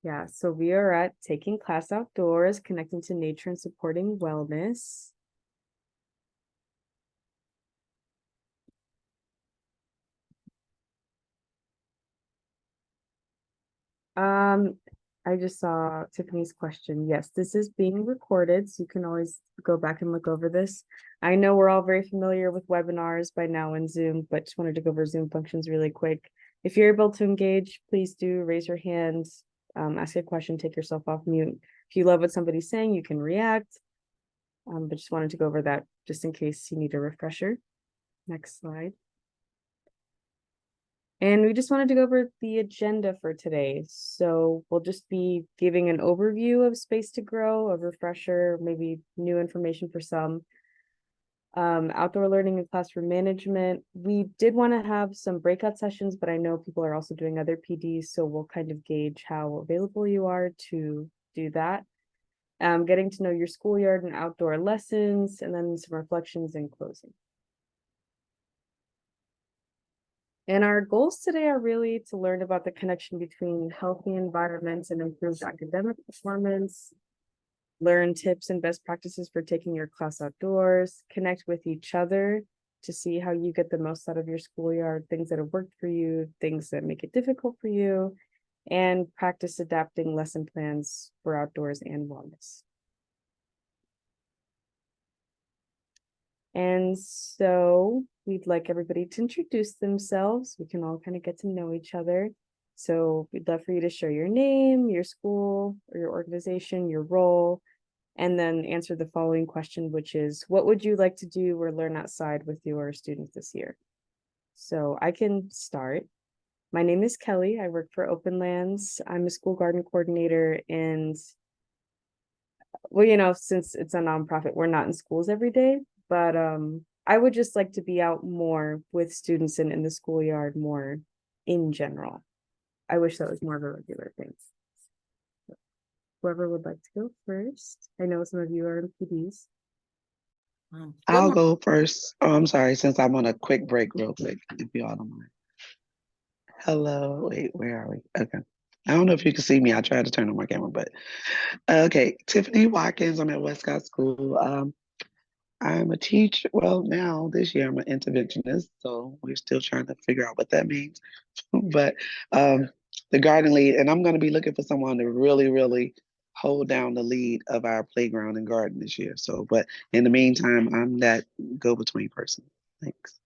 Yeah, so we are at Taking Class Outdoors, Connecting to Nature and Supporting Wellness. Um, I just saw Tiffany's question. Yes, this is being recorded, so you can always go back and look over this. I know we're all very familiar with webinars by now in Zoom, but just wanted to go over Zoom functions really quick. If you're able to engage, please do raise your hand, ask a question, take yourself off mute. If you love what somebody's saying, you can react. But just wanted to go over that just in case you need a refresher. Next slide. And we just wanted to go over the agenda for today. So we'll just be giving an overview of Space to Grow, a refresher, maybe new information for some. Outdoor learning and classroom management. We did want to have some breakout sessions, but I know people are also doing other PDs, so we'll kind of gauge how available you are to do that. Getting to know your schoolyard and outdoor lessons, and then some reflections and closing. And our goals today are really to learn about the connection between healthy environments and improved academic performance, learn tips and best practices for taking your class outdoors, connect with each other to see how you get the most out of your schoolyard, things that have worked for you, things that make it difficult for you, and practice adapting lesson plans for outdoors and wellness. And so we'd like everybody to introduce themselves. We can all kind of get to know each other. So we'd love for you to share your name, your school, or your organization, your role, and then answer the following question, which is, what would you like to do or learn outside with your students this year? So I can start. My name is Kelly. I work for Open Lands. I'm a school garden coordinator, and well, since it's a nonprofit, we're not in schools every day, but I would just like to be out more with students and in the schoolyard more in general. I wish that was more of a regular thing. Whoever would like to go first. I know some of you are in PDs. I'll go first. Oh, I'm sorry, since I'm on a quick break real quick, if you all don't mind. Hello, wait, where are we? Okay. I don't know if you can see me. I tried to turn on my camera, but okay. Tiffany Watkins, I'm at Westcott School. I'm a teacher. Well, now this year I'm an interventionist, so we're still trying to figure out what that means. But the garden lead, and I'm going to be looking for someone to really, really hold down the lead of our playground and garden this year. So, but in the meantime, I'm that go-between person. Thanks.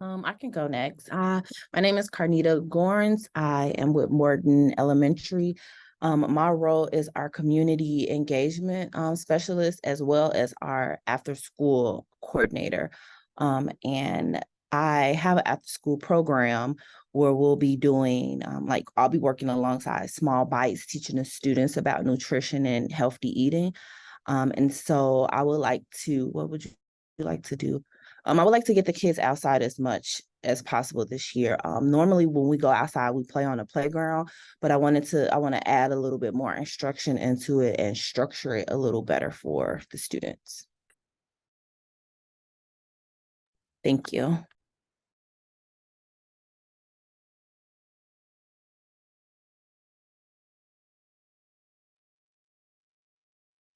I can go next. My name is Carnita Gorns. I am with Morton Elementary. My role is our community engagement specialist, as well as our after-school coordinator. And I have an after-school program where we'll be doing, I'll be working alongside Small Bites, teaching the students about nutrition and healthy eating. And so I would like to, what would you like to do? I would like to get the kids outside as much as possible this year. Normally when we go outside, we play on a playground, but I want to add a little bit more instruction into it and structure it a little better for the students. Thank you.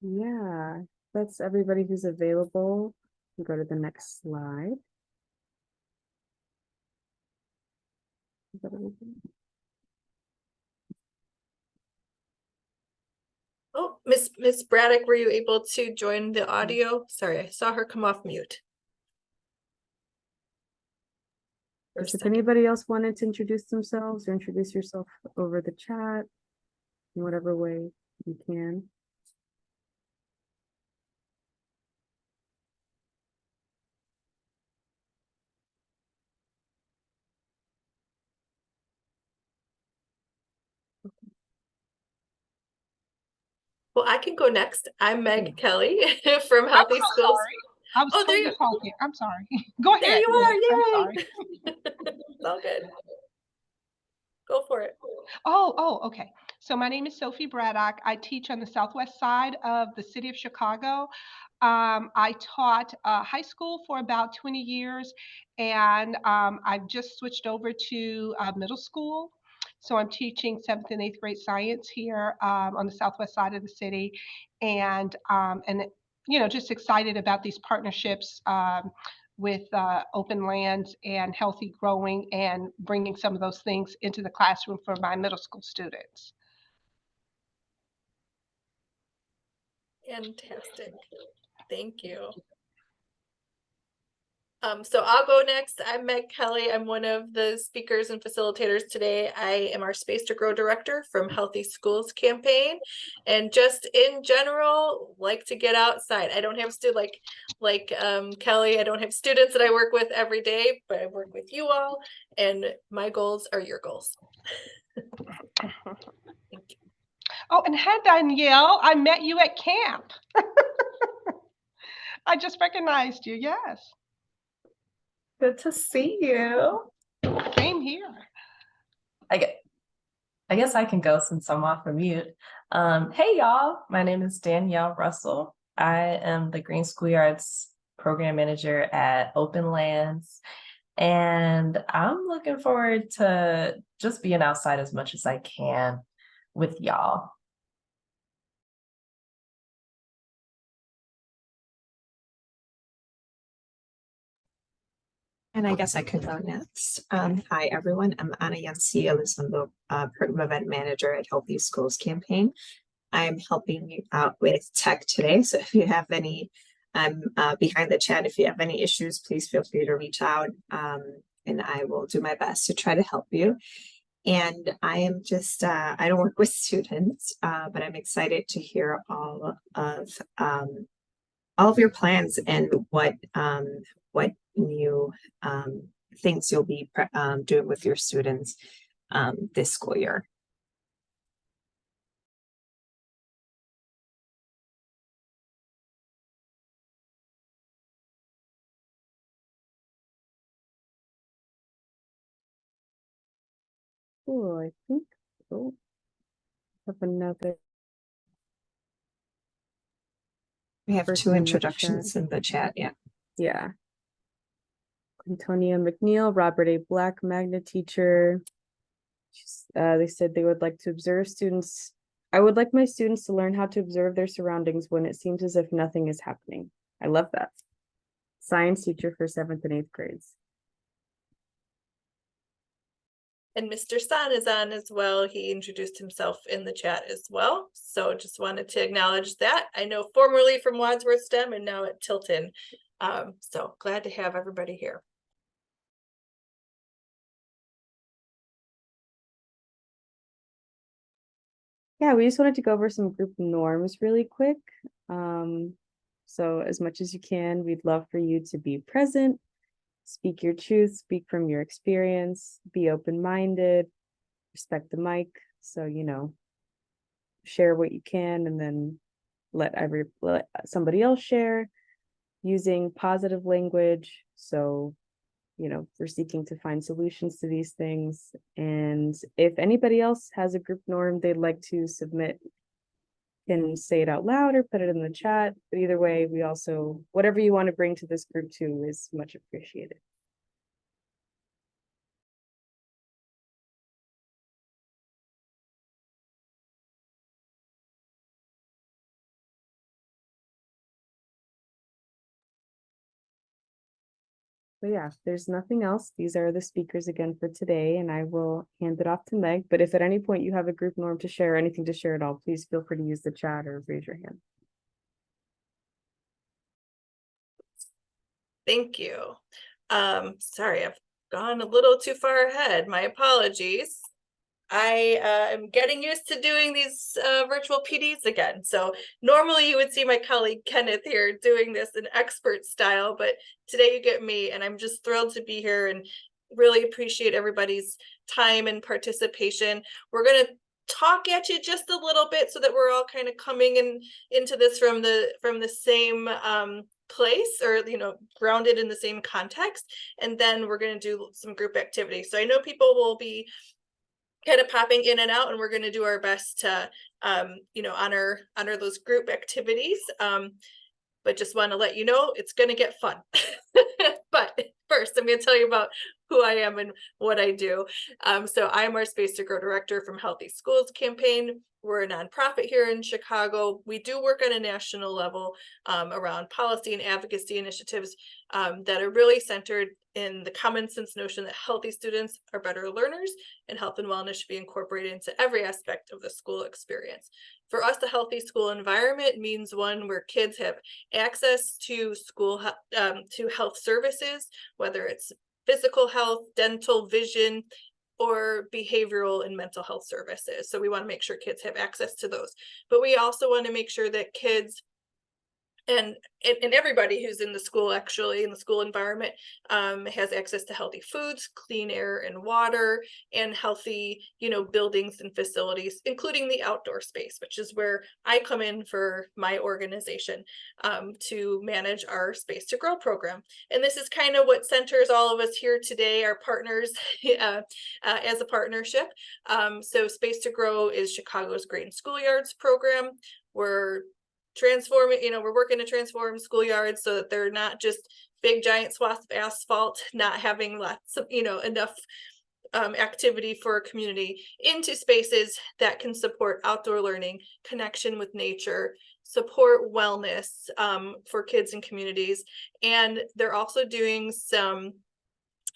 Yeah, that's everybody who's available. We go to the next slide. Is that everything? Oh, Miss Braddock, were you able to join the audio? Sorry, I saw her come off mute. If anybody else wanted to introduce themselves or introduce yourself over the chat, in whatever way you can. Well, I can go next. I'm Meg Kelly from Healthy Schools. I was there you talking. I'm sorry. Go ahead. There you are. Yay. I'm sorry. It's all good. Go for it. Okay. So my name is Sophie Braddock. I teach on the southwest side of the city of Chicago. I taught high school for about 20 years, and I've just switched over to middle school. So I'm teaching 7th and 8th grade science here on the southwest side of the city, and just excited about these partnerships with Open Lands and Healthy Growing, and bringing some of those things into the classroom for my middle school students. Fantastic. Thank you. So I'll go next. I'm Meg Kelly. I'm one of the speakers and facilitators today. I am our Space to Grow director from Healthy Schools campaign, and just in general, like to get outside. I don't have like Kelly. I don't have students that I work with every day, but I work with you all, and my goals are your goals. Thank you. Oh, and hi, Danielle. I met you at camp. I just recognized you. Yes. Good to see you. Same here. I guess I can go since I'm off of mute. Hey y'all, my name is Danielle Russell. I am the Green Schoolyards Program Manager at Open Lands, and I'm looking forward to just being outside as much as I can with y'all. And I guess I could go next. Hi, everyone. I'm Anna Yancy. I'm the Program Event Manager at Healthy Schools campaign. I'm helping you out with tech today. So if you have any, I'm behind the chat. If you have any issues, please feel free to reach out, and I will do my best to try to help you. And I am just, I don't work with students, but I'm excited to hear all of your plans and what new things you'll be doing with your students this school year. Cool, I think. Oh, have another. We have Person two in the introductions chat. in the chat. Yeah. Yeah. Antonia McNeil, Robert A. Black, magnet teacher. They said they would like to observe students. I would like my students to learn how to observe their surroundings when it seems as if nothing is happening. I love that. Science teacher for 7th and 8th grades. And Mr. San is on as well. He introduced himself in the chat as well. So just wanted to acknowledge that. I know formerly from Wadsworth STEM and now at Tilton. So glad to have everybody here. Yeah, we just wanted to go over some group norms really quick. So as much as you can, we'd love for you to be present, speak your truth, speak from your experience, be open-minded, respect the mic. So, share what you can, and then let somebody else share, using positive language. So, we're seeking to find solutions to these things. And if anybody else has a group norm they'd like to submit, can say it out loud or put it in the chat. But either way, we also, whatever you want to bring to this group too is much appreciated. But yeah, if there's nothing else, these are the speakers again for today, and I will hand it off to Meg. But if at any point you have a group norm to share, or anything to share at all, please feel free to use the chat or raise your hand. Thank you. Sorry, I've gone a little too far ahead. My apologies. I am getting used to doing these virtual PDs again. So normally you would see my colleague Kenneth here doing this in expert style, but today you get me, and I'm just thrilled to be here and really appreciate everybody's time and participation. We're going to talk at you just a little bit so that we're all kind of coming into this from the same place, or grounded in the same context, and then we're going to do some group activity. So I know people will be kind of popping in and out, and we're going to do our best to honor those group activities, but just want to let you know it's going to get fun. but first, I'm going to tell you about who I am and what I do. So I'm our Space to Grow director from Healthy Schools campaign. We're a nonprofit here in Chicago. We do work on a national level around policy and advocacy initiatives that are really centered in the common sense notion that healthy students are better learners, and health and wellness should be incorporated into every aspect of the school experience. For us, the healthy school environment means one where kids have access to to health services, whether it's physical health, dental, vision, or behavioral and mental health services. So we want to make sure kids have access to those. But we also want to make sure that kids and everybody who's in the school, actually in the school environment, has access to healthy foods, clean air and water, and healthy, buildings and facilities, including the outdoor space, which is where I come in for my organization to manage our Space to Grow program. And this is kind of what centers all of us here today, our partners as a partnership. So Space to Grow is Chicago's Green Schoolyards program. We're we're working to transform schoolyards so that they're not just big giant swaths of asphalt, not having lots of, enough activity for a community, into spaces that can support outdoor learning, connection with nature, support wellness for kids and communities. And they're also doing some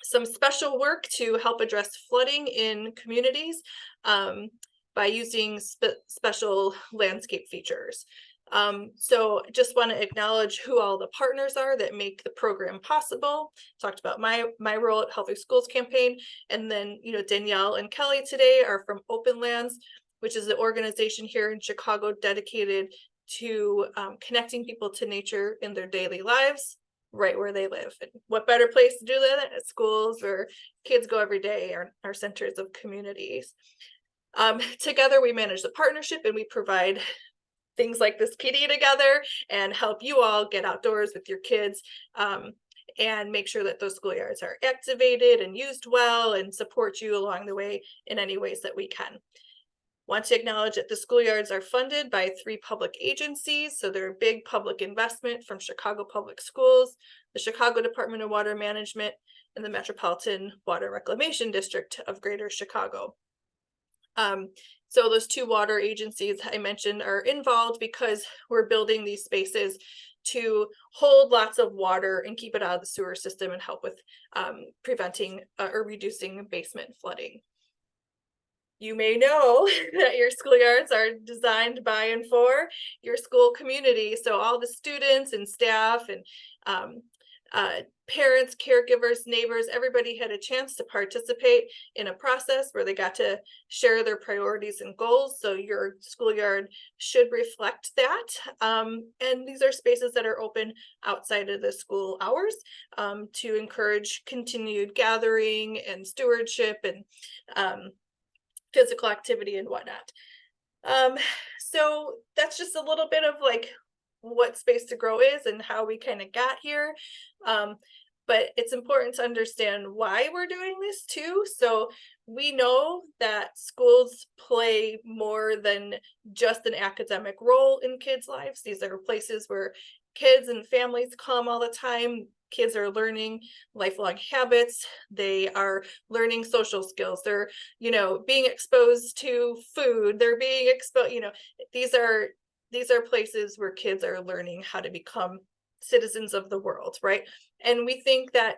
special work to help address flooding in communities by using special landscape features. So just want to acknowledge who all the partners are that make the program possible. Talked about my role at Healthy Schools campaign, and then Danielle and Kelly today are from Open Lands, which is the organization here in Chicago dedicated to connecting people to nature in their daily lives, right where they live. And what better place to do that at schools where kids go every day, our centers of communities. Together we manage the partnership, and we provide things like this PD together and help you all get outdoors with your kids and make sure that those schoolyards are activated and used well, and support you along the way in any ways that we can. Want to acknowledge that the schoolyards are funded by 3 public agencies, so they're a big public investment from Chicago Public Schools, the Chicago Department of Water Management, and the Metropolitan Water Reclamation District of Greater Chicago. So those 2 water agencies I mentioned are involved because we're building these spaces to hold lots of water and keep it out of the sewer system and help with preventing or reducing basement flooding. You may know that your schoolyards are designed by and for your school community. So all the students and staff and parents, caregivers, neighbors, everybody had a chance to participate in a process where they got to share their priorities and goals. So your schoolyard should reflect that. And these are spaces that are open outside of the school hours to encourage continued gathering and stewardship and physical activity and whatnot. So that's just a little bit of like what Space to Grow is and how we kind of got here. But it's important to understand why we're doing this too. So we know that schools play more than just an academic role in kids' lives. These are places where kids and families come all the time. Kids are learning lifelong habits. They are learning social skills. They're, being exposed to food. They're being exposed, these are places where kids are learning how to become citizens of the world, right? And we think that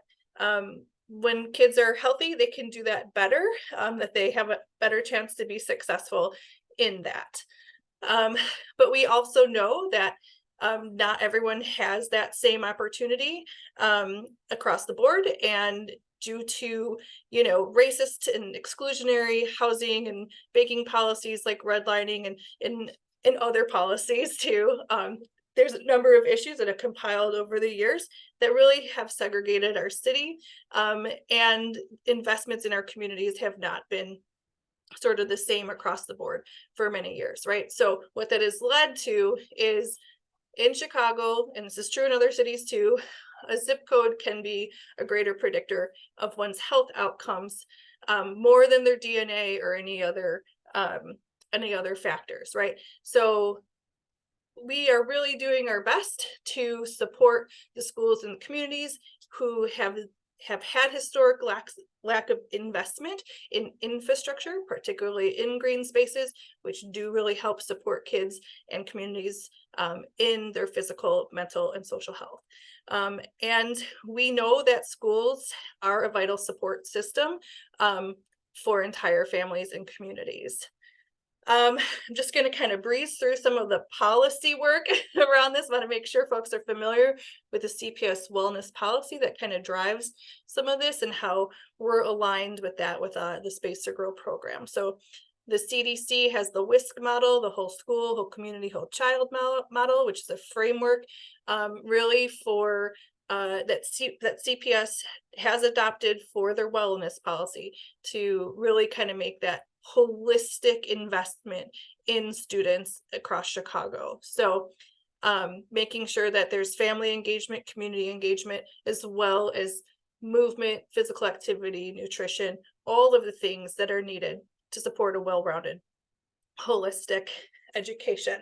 when kids are healthy, they can do that better, that they have a better chance to be successful in that. But we also know that not everyone has that same opportunity across the board, and due to racist and exclusionary housing and banking policies like redlining and other policies too, there's a number of issues that have compiled over the years that really have segregated our city, and investments in our communities have not been sort of the same across the board for many years, right? So what that has led to is in Chicago, and this is true in other cities too, a zip code can be a greater predictor of one's health outcomes more than their DNA or any other factors, right? So we are really doing our best to support the schools and communities who have have had historic lack of investment in infrastructure, particularly in green spaces, which do really help support kids and communities in their physical, mental, and social health. And we know that schools are a vital support system for entire families and communities. I'm just going to kind of breeze through some of the policy work around this. I want to make sure folks are familiar with the CPS wellness policy that kind of drives some of this and how we're aligned with that with the Space to Grow program. So the CDC has the WISC model, the whole school, whole community, whole child model, which is a framework really for that CPS has adopted for their wellness policy to really kind of make that holistic investment in students across Chicago. So making sure that there's family engagement, community engagement, as well as movement, physical activity, nutrition, all of the things that are needed to support a well-rounded, holistic education.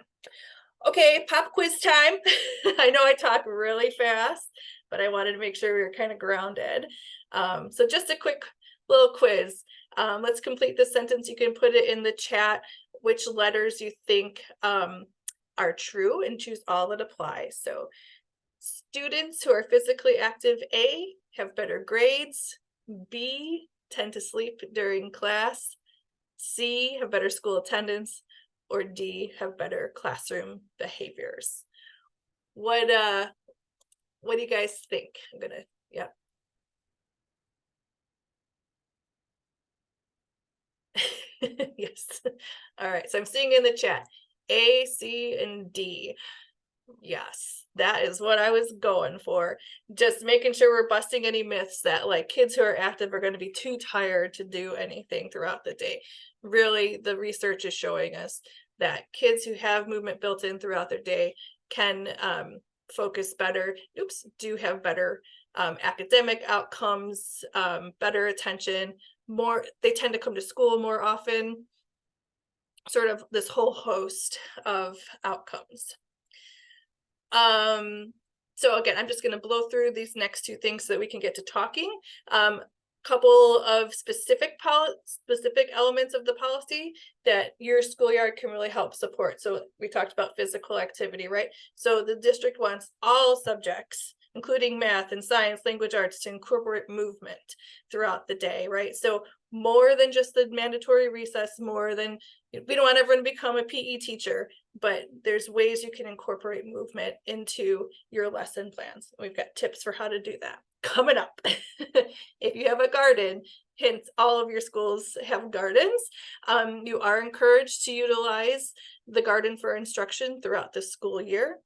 Okay, pop quiz time. I know I talk really fast, but I wanted to make sure we were kind of grounded. So just a quick little quiz. Let's complete this sentence. You can put it in the chat, which letters you think are true, and choose all that apply. So students who are physically active, A, have better grades, B, tend to sleep during class, C, have better school attendance, or D, have better classroom behaviors. What do you guys think? I'm gonna, yeah. Yes. All right. So I'm seeing in the chat A, C, and D. Yes, that is what I was going for. Just making sure we're busting any myths that like kids who are active are going to be too tired to do anything throughout the day. Really, the research is showing us that kids who have movement built in throughout their day can focus better, do have better academic outcomes, better attention, they tend to come to school more often, sort of this whole host of outcomes. So again, I'm just going to blow through these next two things so that we can get to talking. Couple of specific elements of the policy that your schoolyard can really help support. So we talked about physical activity, right? So the district wants all subjects, including math and science, language arts, to incorporate movement throughout the day, right? So more than just the mandatory recess, more than, we don't want everyone to become a PE teacher, but there's ways you can incorporate movement into your lesson plans. We've got tips for how to do that coming up. If you have a garden, hence all of your schools have gardens, you are encouraged to utilize the garden for instruction throughout the school year.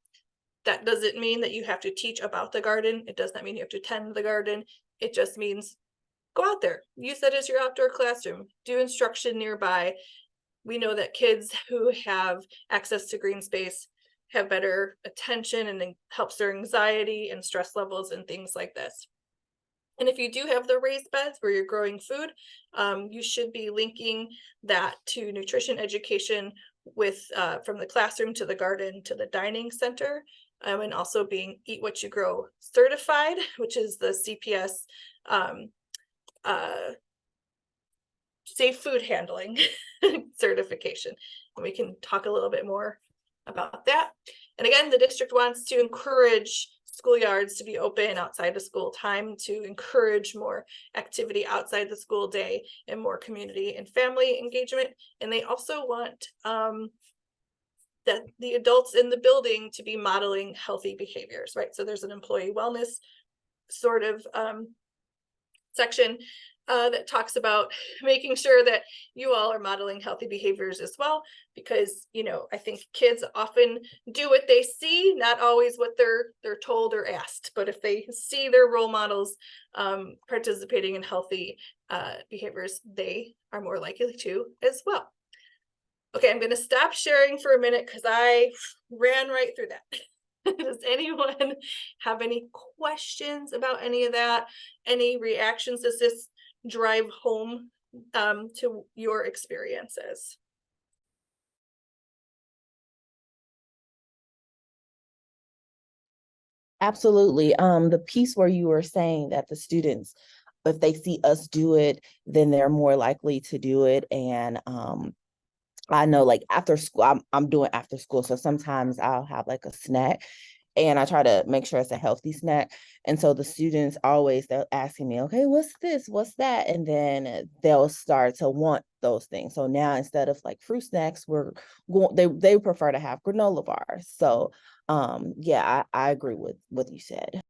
That doesn't mean that you have to teach about the garden. It does not mean you have to tend the garden. It just means go out there, use that as your outdoor classroom, do instruction nearby. We know that kids who have access to green space have better attention, and then helps their anxiety and stress levels and things like this. And if you do have the raised beds where you're growing food, you should be linking that to nutrition education with from the classroom to the garden to the dining center, and also being Eat What You Grow certified, which is the CPS safe food handling certification. And we can talk a little bit more about that. And again, the district wants to encourage schoolyards to be open outside of school time, to encourage more activity outside the school day and more community and family engagement. And they also want that the adults in the building to be modeling healthy behaviors, right? So there's an employee wellness sort of section that talks about making sure that you all are modeling healthy behaviors as well, because, you know, I think kids often do what they see, not always what they're told or asked. But if they see their role models participating in healthy behaviors, they are more likely to as well. Okay, I'm going to stop sharing for a minute because I ran right through that. Does anyone have any questions about any of that? Any reactions? Does this drive home to your experiences? Absolutely. The piece where you were saying that the students, if they see us do it, then they're more likely to do it. And I know like after school, I'm doing after school. So sometimes I'll have like a snack and I try to make sure it's a healthy snack. And so the students always, they're asking me, okay, what's this? What's that? And then they'll start to want those things. So now instead of like fruit snacks, we're going, they prefer to have granola bars. So yeah, I agree with what you said.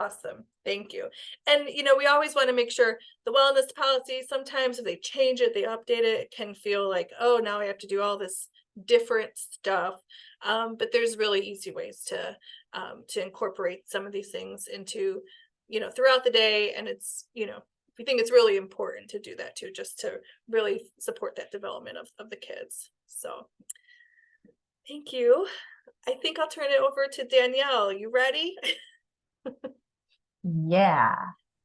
Awesome. Thank you. And, we always want to make sure the wellness policy, sometimes if they change it, they update it, it can feel like, oh, now I have to do all this different stuff. But there's really easy ways to incorporate some of these things into, throughout the day. And it's, we think it's really important to do that too, just to really support that development of the kids. So thank you. I think I'll turn it over to Danielle. You ready? Yeah.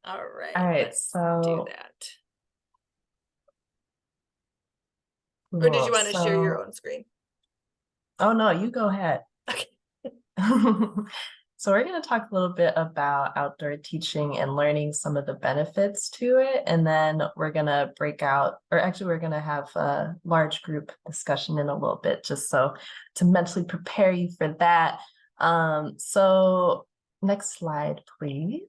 All right. All right. Let's do So, that. Or did you cool. want to share your own screen? Oh no, you go ahead. Okay. So we're going to talk a little bit about outdoor teaching and learning, some of the benefits to it, and then we're going to break out, or actually we're going to have a large group discussion in a little bit, just so to mentally prepare you for that. So next slide, please.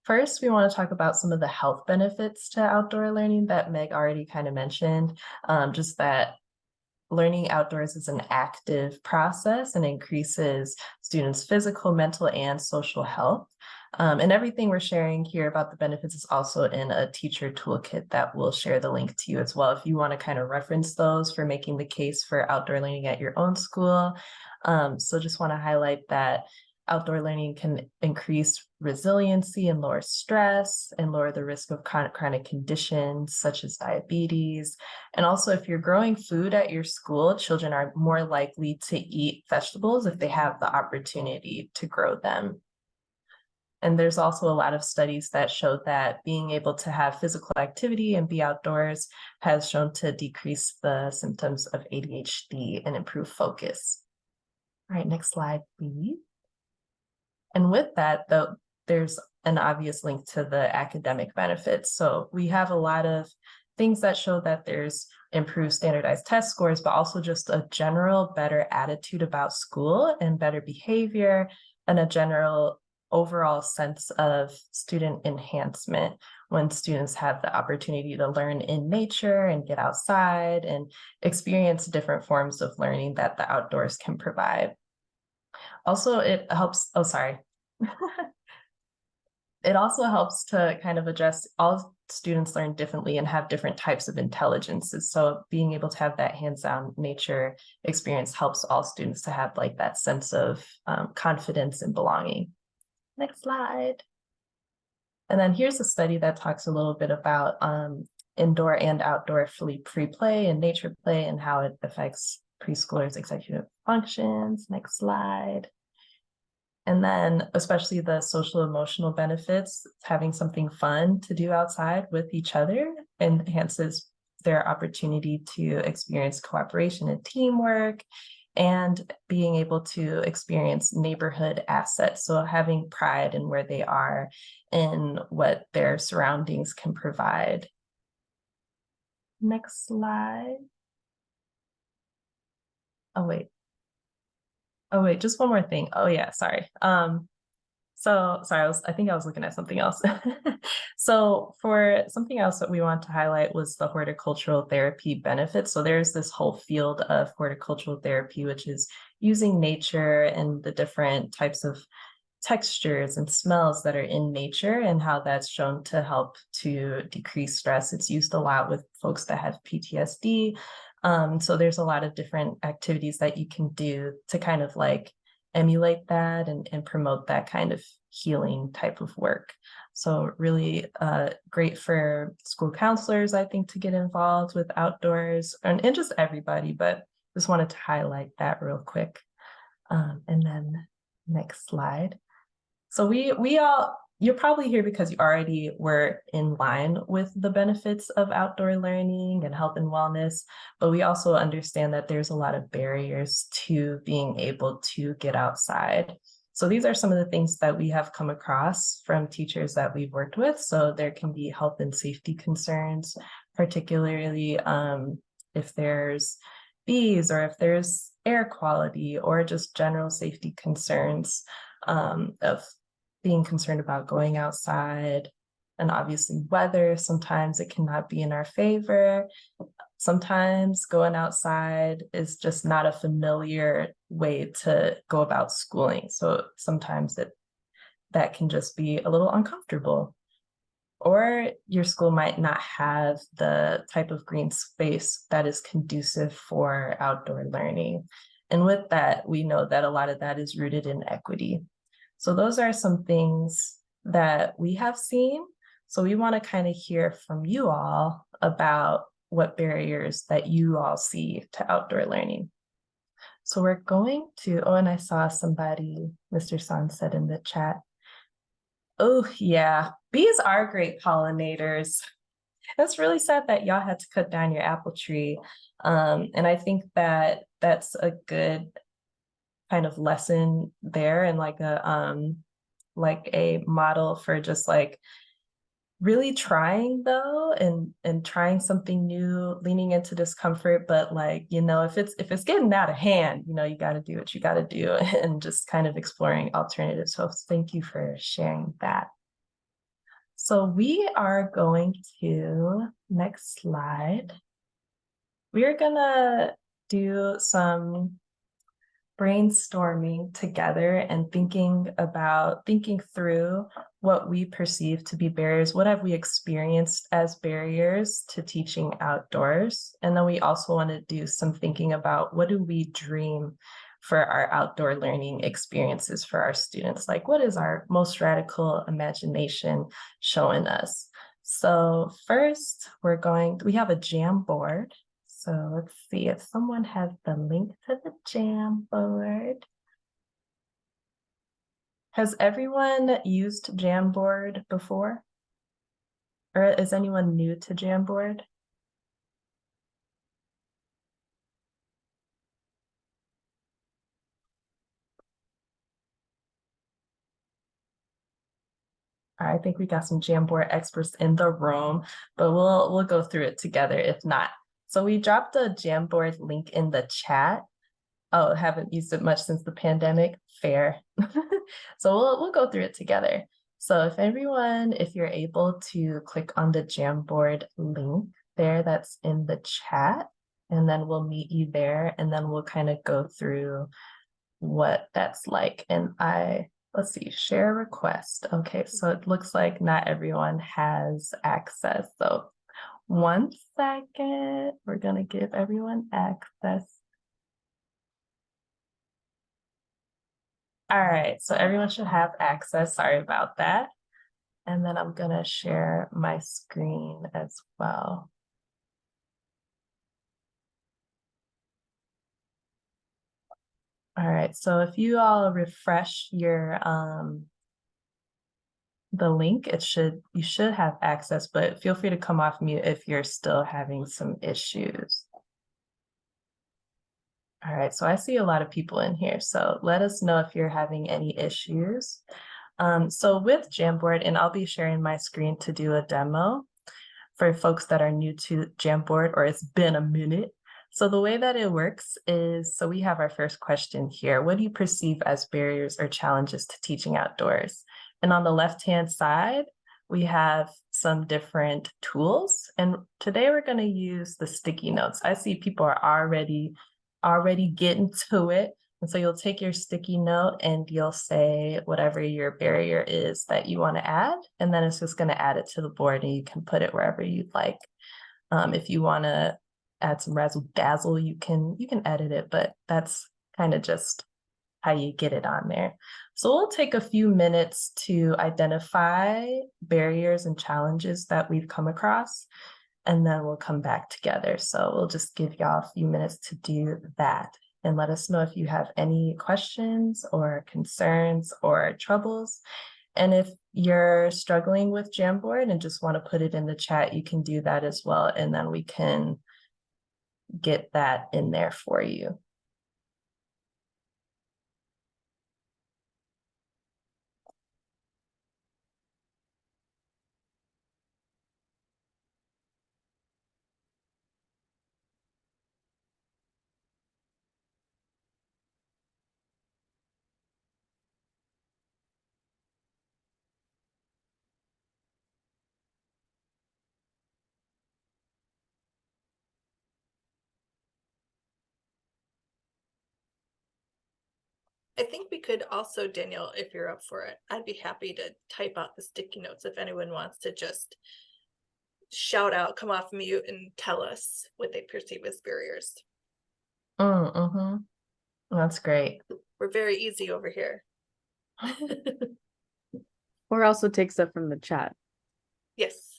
First, we want to talk about some of the health benefits to outdoor learning that Meg already kind of mentioned, just that learning outdoors is an active process and increases students' physical, mental, and social health. And everything we're sharing here about the benefits is also in a teacher toolkit that we'll share the link to you as well, if you want to kind of reference those for making the case for outdoor learning at your own school. So just want to highlight that outdoor learning can increase resiliency and lower stress and lower the risk of chronic conditions such as diabetes. And also, if you're growing food at your school, children are more likely to eat vegetables if they have the opportunity to grow them. And there's also a lot of studies that show that being able to have physical activity and be outdoors has shown to decrease the symptoms of ADHD and improve focus. All right, next slide, please. And with that, though, there's an obvious link to the academic benefits. So we have a lot of things that show that there's improved standardized test scores, but also just a general better attitude about school and better behavior and a general overall sense of student enhancement when students have the opportunity to learn in nature and get outside and experience different forms of learning that the outdoors can provide. Also, it helps, oh, sorry. It also helps to kind of address all students learn differently and have different types of intelligences. So being able to have that hands-on nature experience helps all students to have like that sense of confidence and belonging. Next slide. And then here's a study that talks a little bit about indoor and outdoor free play and nature play and how it affects preschoolers' executive functions. Next slide. And then especially the social emotional benefits, having something fun to do outside with each other enhances their opportunity to experience cooperation and teamwork and being able to experience neighborhood assets. So having pride in where they are and what their surroundings can provide. Next slide. Oh, wait, just one more thing. Oh yeah, sorry. So sorry, I think I was looking at something else. So for something else that we want to highlight was the horticultural therapy benefits. So there's this whole field of horticultural therapy, which is using nature and the different types of textures and smells that are in nature and how that's shown to help to decrease stress. It's used a lot with folks that have PTSD. So there's a lot of different activities that you can do to kind of like emulate that and promote that kind of healing type of work. So really great for school counselors, I think, to get involved with outdoors and just everybody, but just wanted to highlight that real quick. And then next slide. So we all you're probably here because you already were in line with the benefits of outdoor learning and health and wellness, but we also understand that there's a lot of barriers to being able to get outside. So these are some of the things that we have come across from teachers that we've worked with. So there can be health and safety concerns, particularly if there's bees or if there's air quality or just general safety concerns of being concerned about going outside, and obviously weather. Sometimes it cannot be in our favor. Sometimes going outside is just not a familiar way to go about schooling. So sometimes that can just be a little uncomfortable. Or your school might not have the type of green space that is conducive for outdoor learning. And with that, we know that a lot of that is rooted in equity. So those are some things that we have seen. So we want to kind of hear from you all about what barriers that you all see to outdoor learning. So we're going to, oh, and I saw somebody, Mr. San said in the chat, oh yeah, bees are great pollinators. It's really sad that y'all had to cut down your apple tree. And I think that that's a good kind of lesson there, and like a model for just like really trying though, and trying something new, leaning into discomfort, but like, you know, if it's getting out of hand, you know, you got to do what you got to do, and just kind of exploring alternatives. So thank you for sharing that. So we are going to, next slide, we're gonna do some brainstorming together and thinking through what we perceive to be barriers. What have we experienced as barriers to teaching outdoors? And then we also want to do some thinking about what do we dream for our outdoor learning experiences for our students? Like, what is our most radical imagination showing us? So first, we have a Jamboard. So let's see if someone has the link to the Jamboard. Has everyone used Jamboard before? Or is anyone new to Jamboard? I think we got some Jamboard experts in the room, but we'll go through it together if not. So we dropped a Jamboard link in the chat. Oh, haven't used it much since the pandemic. Fair. So we'll go through it together. So if you're able to click on the Jamboard link there, that's in the chat, and then we'll meet you there, and then we'll kind of go through what that's like. And let's see, share request. Okay, so it looks like not everyone has access. So 1 second, we're gonna give everyone access. All right, so everyone should have access. Sorry about that. And then I'm gonna share my screen as well. All right, so if you all refresh your the link, you should have access, but feel free to come off mute if you're still having some issues. All right, so I see a lot of people in here, so let us know if you're having any issues. So with Jamboard, and I'll be sharing my screen to do a demo for folks that are new to Jamboard or it's been a minute. So the way that it works is, so we have our first question here. What do you perceive as barriers or challenges to teaching outdoors? And on the left-hand side, we have some different tools. And today we're going to use the sticky notes. I see people are already getting to it. And so you'll take your sticky note and you'll say whatever your barrier is that you want to add. And then it's just going to add it to the board and you can put it wherever you'd like. If you want to add some razzle dazzle, you can edit it, but that's kind of just how you get it on there. So we'll take a few minutes to identify barriers and challenges that we've come across, and then we'll come back together. So we'll just give y'all a few minutes to do that, and let us know if you have any questions or concerns or troubles. And if you're struggling with Jamboard and just want to put it in the chat, you can do that as well. And then we can get that in there for you. I think we could also, Danielle, if you're up for it, I'd be happy to type out the sticky notes if anyone wants to just shout out, come off mute, and tell us what they perceive as barriers. Mm-hmm. That's great. We're very easy over here. Or also take stuff from the chat. Yes.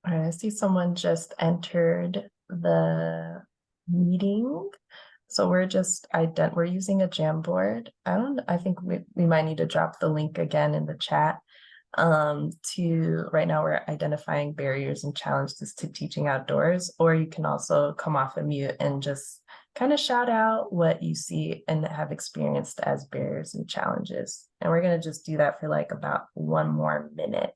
All right, I see someone just entered the meeting. So we're just we're using a Jamboard. I think we might need to drop the link again in the chat. To right now we're identifying barriers and challenges to teaching outdoors, or you can also come off a mute and just kind of shout out what you see and have experienced as barriers and challenges. And we're gonna just do that for like about 1 more minute.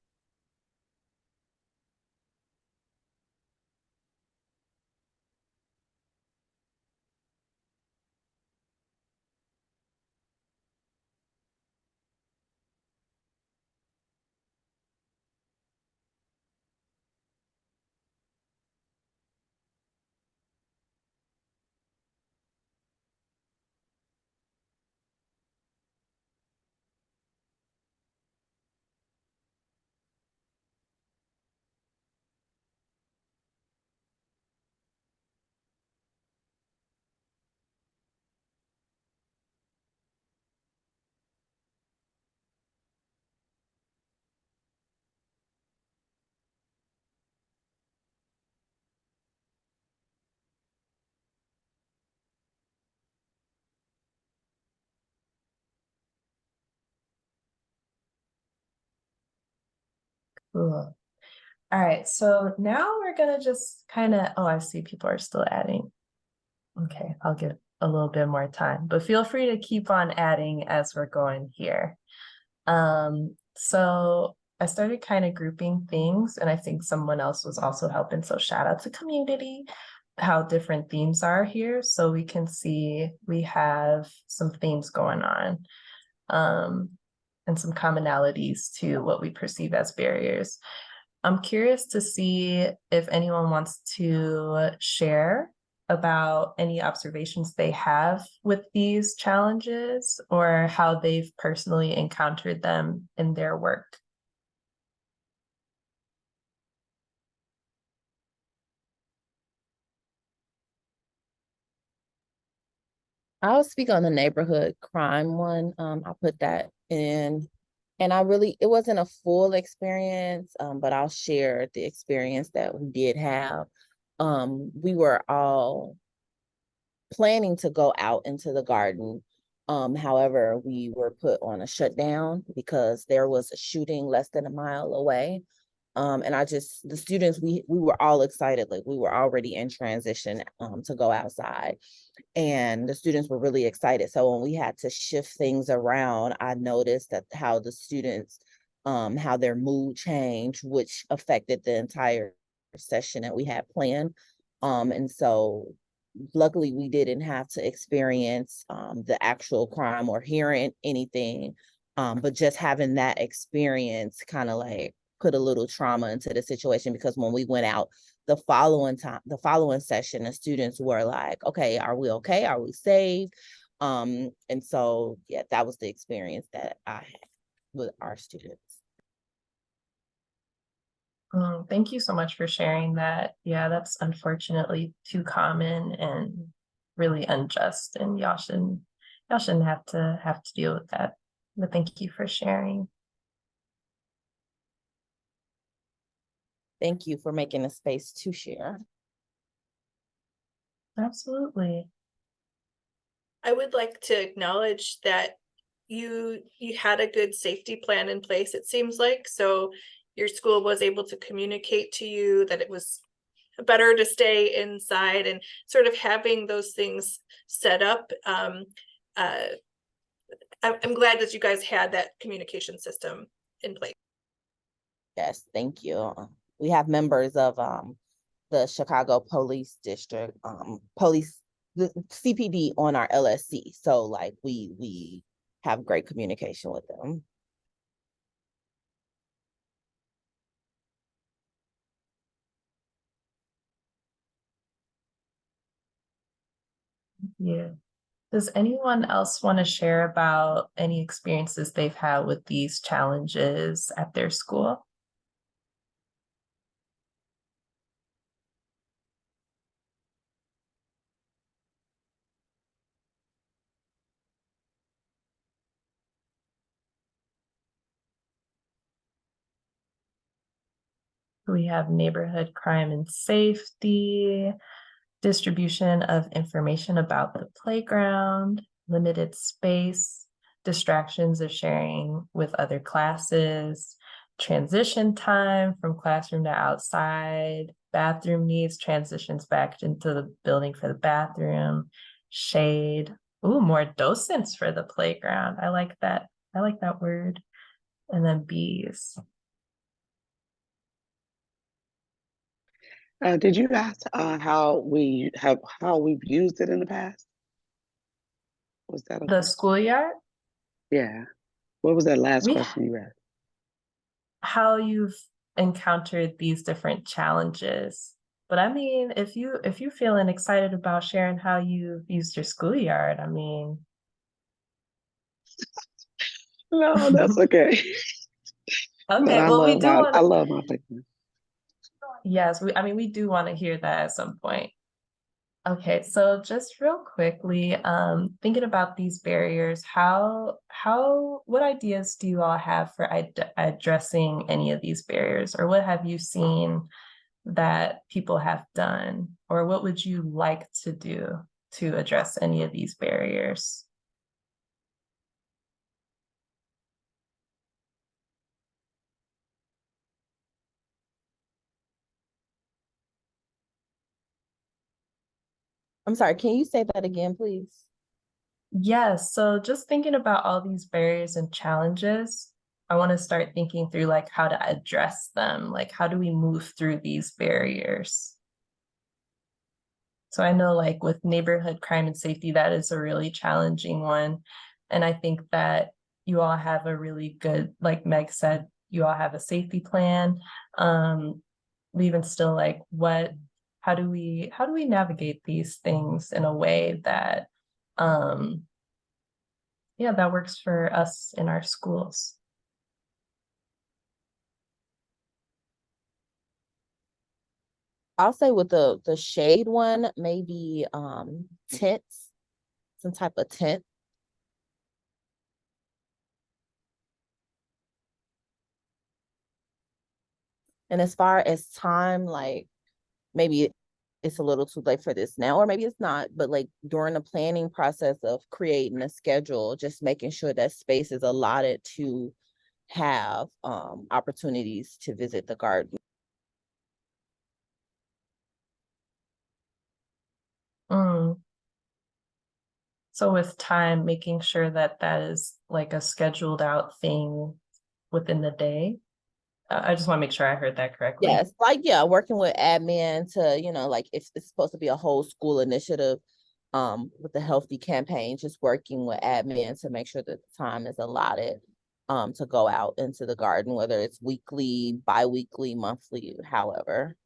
Cool. All right, so now we're gonna just kind of, oh, I see people are still adding. Okay, I'll give a little bit more time, but feel free to keep on adding as we're going here. So I started kind of grouping things, and I think someone else was also helping. So shout out to community, how different themes are here. So we can see we have some themes going on, and some commonalities to what we perceive as barriers. I'm curious to see if anyone wants to share about any observations they have with these challenges or how they've personally encountered them in their work. I'll speak on the neighborhood crime one. I'll put that in. And it wasn't a full experience, but I'll share the experience that we did have. We were all planning to go out into the garden. However, we were put on a shutdown because there was a shooting less than a mile away. And the students, we were all excited, like we were already in transition to go outside. And the students were really excited. So when we had to shift things around, I noticed that how the students, how their mood changed, which affected the entire session that we had planned. And so luckily we didn't have to experience the actual crime or hearing anything. But just having that experience kind of like put a little trauma into the situation, because when we went out the following session, the students were like, okay, are we okay? Are we safe? And so, yeah, that was the experience that I had with our students. Thank you so much for sharing that. Yeah, that's unfortunately too common and really unjust, and y'all shouldn't have to deal with that. But thank you for sharing. Thank you for making a space to share. Absolutely. I would like to acknowledge that you had a good safety plan in place, it seems like. So your school was able to communicate to you that it was better to stay inside, and sort of having those things set up. I'm glad that you guys had that communication system in place. Yes, thank you. We have members of the Chicago Police District, the CPD on our LSC. So like we have great communication with them. Yeah. Does anyone else want to share about any experiences they've had with these challenges at their school? We have neighborhood crime and safety, distribution of information about the playground, limited space, distractions of sharing with other classes, transition time from classroom to outside, bathroom needs, transitions back into the building for the bathroom, shade. Ooh, more docents for the playground. I like that. I like that word. And then bees. Did you ask how we've used it in the past? Was that The schoolyard, yeah? What was that last we question you asked? how you've encountered these different challenges. But I mean, if you're feeling excited about sharing how you've used your schoolyard, I mean, No, that's okay. But okay, well, we do want I to, love my picture. yes, we do want to hear that at some point. Okay, so just real quickly, thinking about these barriers, what ideas do you all have for addressing any of these barriers, or what have you seen that people have done, or what would you like to do to address any of these barriers? I'm sorry, can you say that again, please? Yes, so just thinking about all these barriers and challenges, I want to start thinking through like how to address them. Like, how do we move through these barriers? So I know like with neighborhood crime and safety, that is a really challenging one. And I think that you all have a really good, like Meg said, you all have a safety plan. We even still like how do we navigate these things in a way that yeah, that works for us in our schools. I'll say with the shade one, maybe tents, some type of tent. And as far as time, like maybe it's a little too late for this now, or maybe it's not, but like during the planning process of creating a schedule, just making sure that space is allotted to have opportunities to visit the garden. Mm. So with time, making sure that that is like a scheduled out thing within the day. I just want to make sure I heard that correctly. Yes, like, yeah, working with admin to, like if it's supposed to be a whole school initiative, with the healthy campaign, just working with admin to make sure that the time is allotted, to go out into the garden, whether it's weekly, bi-weekly, monthly, however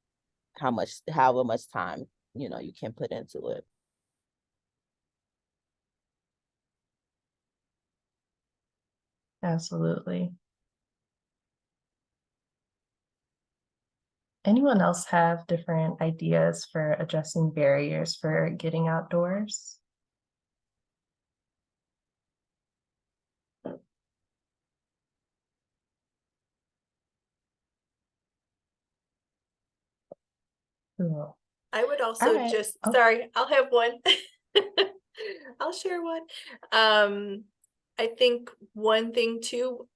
much time, you can put into it. Absolutely. Anyone else have different ideas for addressing barriers for getting outdoors? Cool. I would All also right. just, Oh, sorry, I'll have one. I'll share one. I think one thing too,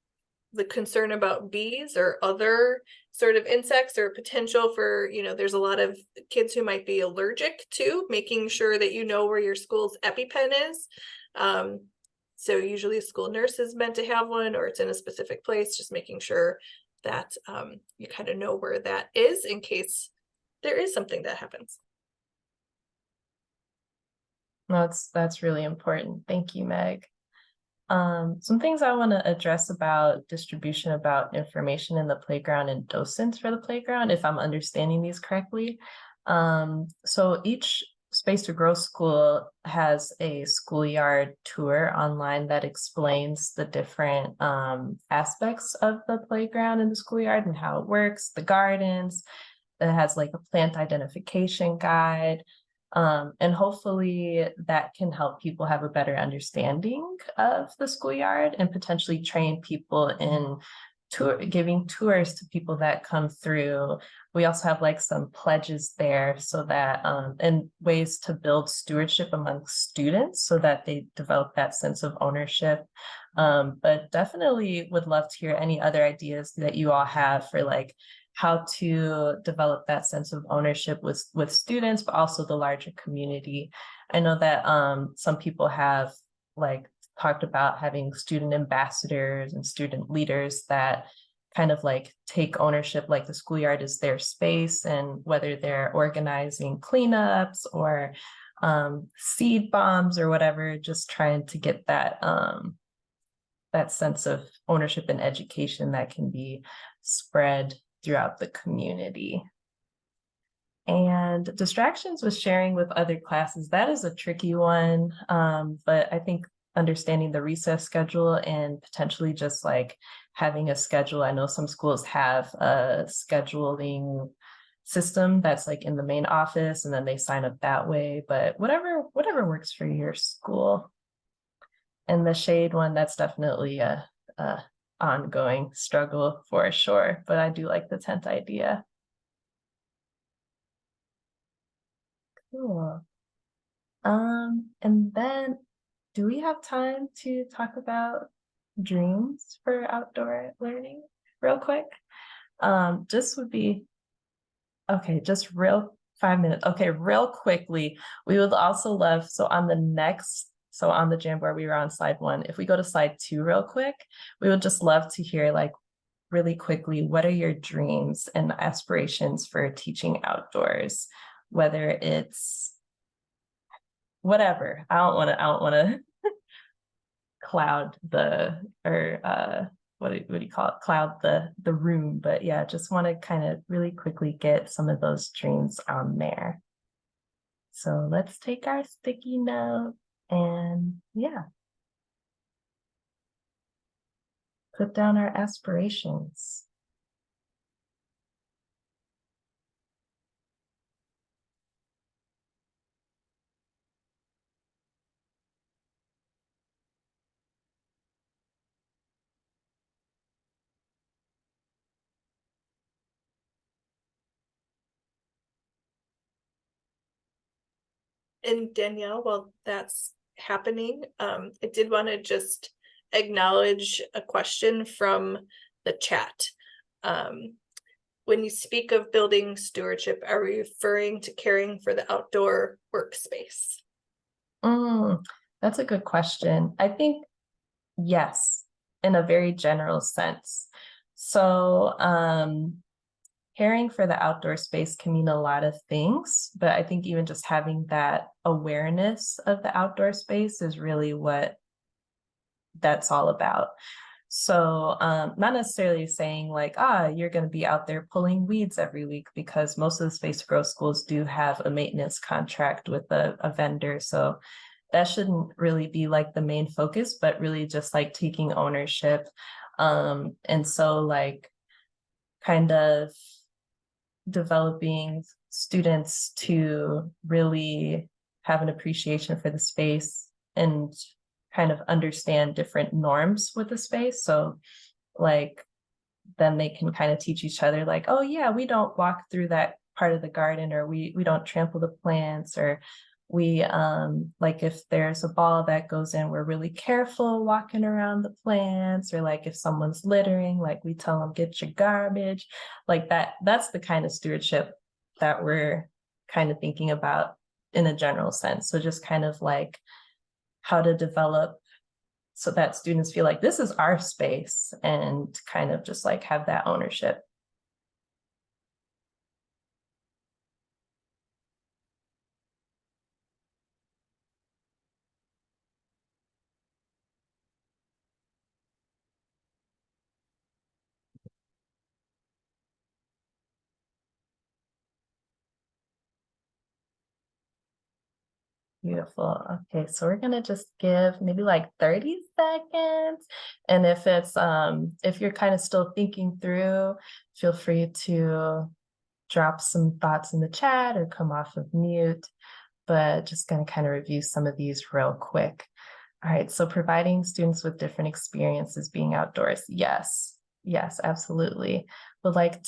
the concern about bees or other sort of insects or potential for, there's a lot of kids who might be allergic to, making sure that you know where your school's EpiPen is. So usually a school nurse is meant to have one, or it's in a specific place, just making sure that you kind of know where that is in case there is something that happens. that's really important. Thank you, Meg. Some things I want to address about distribution about information in the playground and docents for the playground, if I'm understanding these correctly. So each Space to Grow school has a schoolyard tour online that explains the different aspects of the playground in the schoolyard and how it works, the gardens. It has like a plant identification guide. And hopefully that can help people have a better understanding of the schoolyard and potentially train people in giving tours to people that come through. We also have like some pledges there so that and ways to build stewardship amongst students so that they develop that sense of ownership. But definitely would love to hear any other ideas that you all have for like how to develop that sense of ownership with students, but also the larger community. I know that some people have like talked about having student ambassadors and student leaders that kind of like take ownership, like the schoolyard is their space, and whether they're organizing cleanups or seed bombs or whatever, just trying to get that that sense of ownership and education that can be spread throughout the community. And distractions with sharing with other classes, that is a tricky one. But I think understanding the recess schedule and potentially just like having a schedule. I know some schools have a scheduling system that's like in the main office and then they sign up that way, but whatever works for your school. And the shade one, that's definitely a ongoing struggle for sure, but I do like the tent idea. Cool. And then do we have time to talk about dreams for outdoor learning real quick? Just would be okay, just real 5 minutes. Okay, real quickly, we would also love, so on the Jamboard, we were on slide 1. If we go to slide 2 real quick, we would just love to hear like really quickly, what are your dreams and aspirations for teaching outdoors? Whether it's whatever. I don't want to cloud the what do you call it? Cloud the room, but yeah, just want to kind of really quickly get some of those dreams on there. So let's take our sticky note and yeah, put down our aspirations. And Danielle, while that's happening, I did want to just acknowledge a question from the chat. When you speak of building stewardship, are we referring to caring for the outdoor workspace? That's a good question. I think yes, in a very general sense. So caring for the outdoor space can mean a lot of things, but I think even just having that awareness of the outdoor space is really what that's all about. So not necessarily saying like, you're going to be out there pulling weeds every week, because most of the Space to Grow schools do have a maintenance contract with a vendor. So that shouldn't really be like the main focus, but really just like taking ownership. And so like kind of developing students to really have an appreciation for the space and kind of understand different norms with the space. So like then they can kind of teach each other like, oh yeah, we don't walk through that part of the garden, or we don't trample the plants, or we like if there's a ball that goes in, we're really careful walking around the plants, or like if someone's littering, like we tell them get your garbage, like that's the kind of stewardship that we're kind of thinking about in a general sense. So just kind of like how to develop so that students feel like this is our space, and kind of just like have that ownership. Beautiful. Okay, so we're gonna just give maybe like 30 seconds. And if it's if you're kind of still thinking through, feel free to drop some thoughts in the chat or come off of mute. But just gonna kind of review some of these real quick. All right, so providing students with different experiences being outdoors. Yes, yes, absolutely. Would like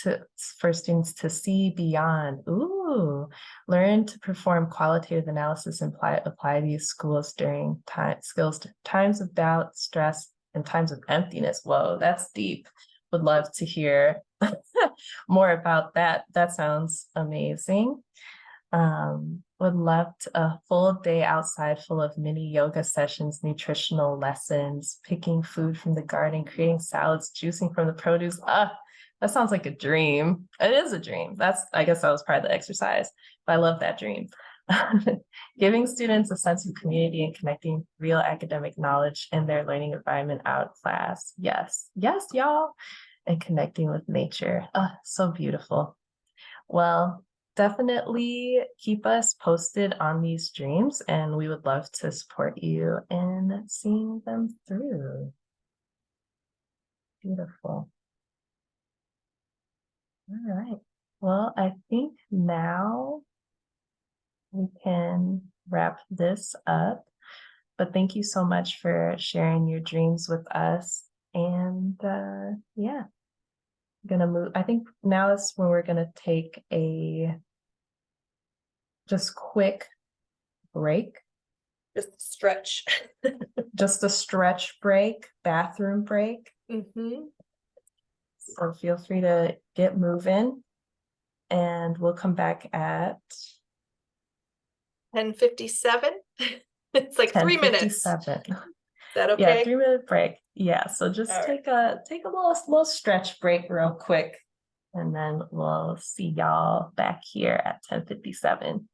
for students to see beyond. Ooh, learn to perform qualitative analysis and apply these skills during times of doubt, stress, and times of emptiness. Whoa, that's deep. Would love to hear more about that. That sounds amazing. Would love a full day outside full of mini yoga sessions, nutritional lessons, picking food from the garden, creating salads, juicing from the produce. That sounds like a dream. It is a dream. I guess that was part of the exercise, but I love that dream. Giving students a sense of community and connecting real academic knowledge in their learning environment out of class. Yes, yes, y'all. And connecting with nature. So beautiful. Well, definitely keep us posted on these dreams, and we would love to support you in seeing them through. Beautiful. All right. Well, I think now we can wrap this up, but thank you so much for sharing your dreams with us. And yeah, I'm gonna move. I think now is when we're gonna take a just quick break. Just stretch. Just a stretch break, bathroom break. Mm-hmm. So feel free to get moving, and we'll come back at 10:57. It's like 3 minutes. 10:57. Is that okay? Yeah, 3-minute break. Yeah, so just All take a little stretch break real quick, and then we'll see y'all back here at 10:57.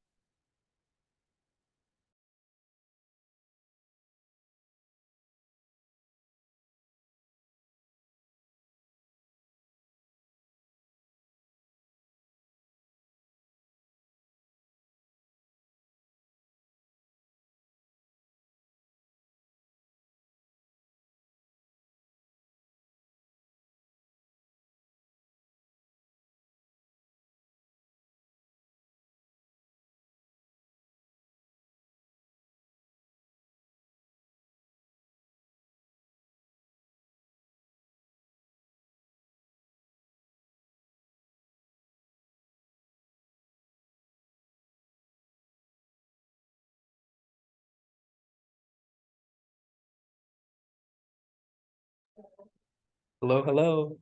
Hello, hello.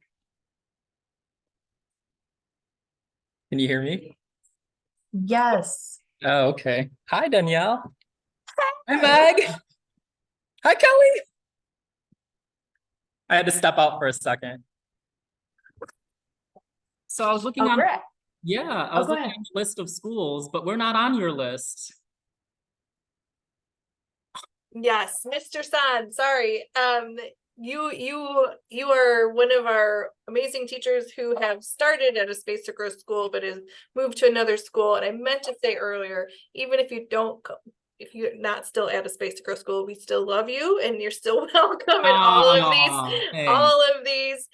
Can you hear me? Yes. Oh, okay. Hi, Danielle. Hi, Meg. Hi, Kelly. I had to step out for a second. So I was looking Oh, on, great. yeah, I Oh, was go looking ahead. on the list of schools, but we're not on your list. Yes, Mr. San, sorry. You are one of our amazing teachers who have started at a Space to Grow school, but has moved to another school. And I meant to say earlier, even if you don't if you're not still at a Space to Grow school, we still love you and you're still welcome in Aw, thanks. all of these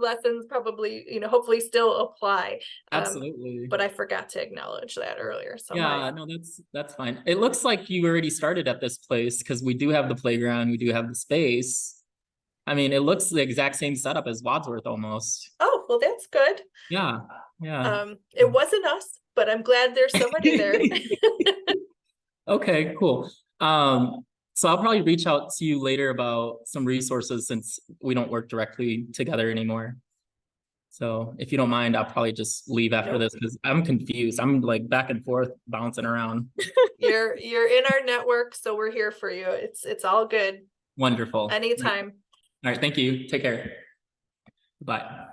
lessons probably, hopefully still apply. Absolutely. But I forgot to acknowledge that earlier. So Yeah, no, that's fine. It looks like you already started at this place because we do have the playground, we do have the space. I mean, it looks the exact same setup as Wadsworth almost. oh, well, that's good. Yeah, yeah. It wasn't us, but I'm glad there's somebody there. Okay, cool. So I'll probably reach out to you later about some resources since we don't work directly together anymore. So if you don't mind, I'll probably just leave after Nope. this because I'm confused. I'm like back and forth bouncing around. You're in our network, so we're here for you. It's all good. Wonderful. Anytime. All right, thank you. Take care. Bye.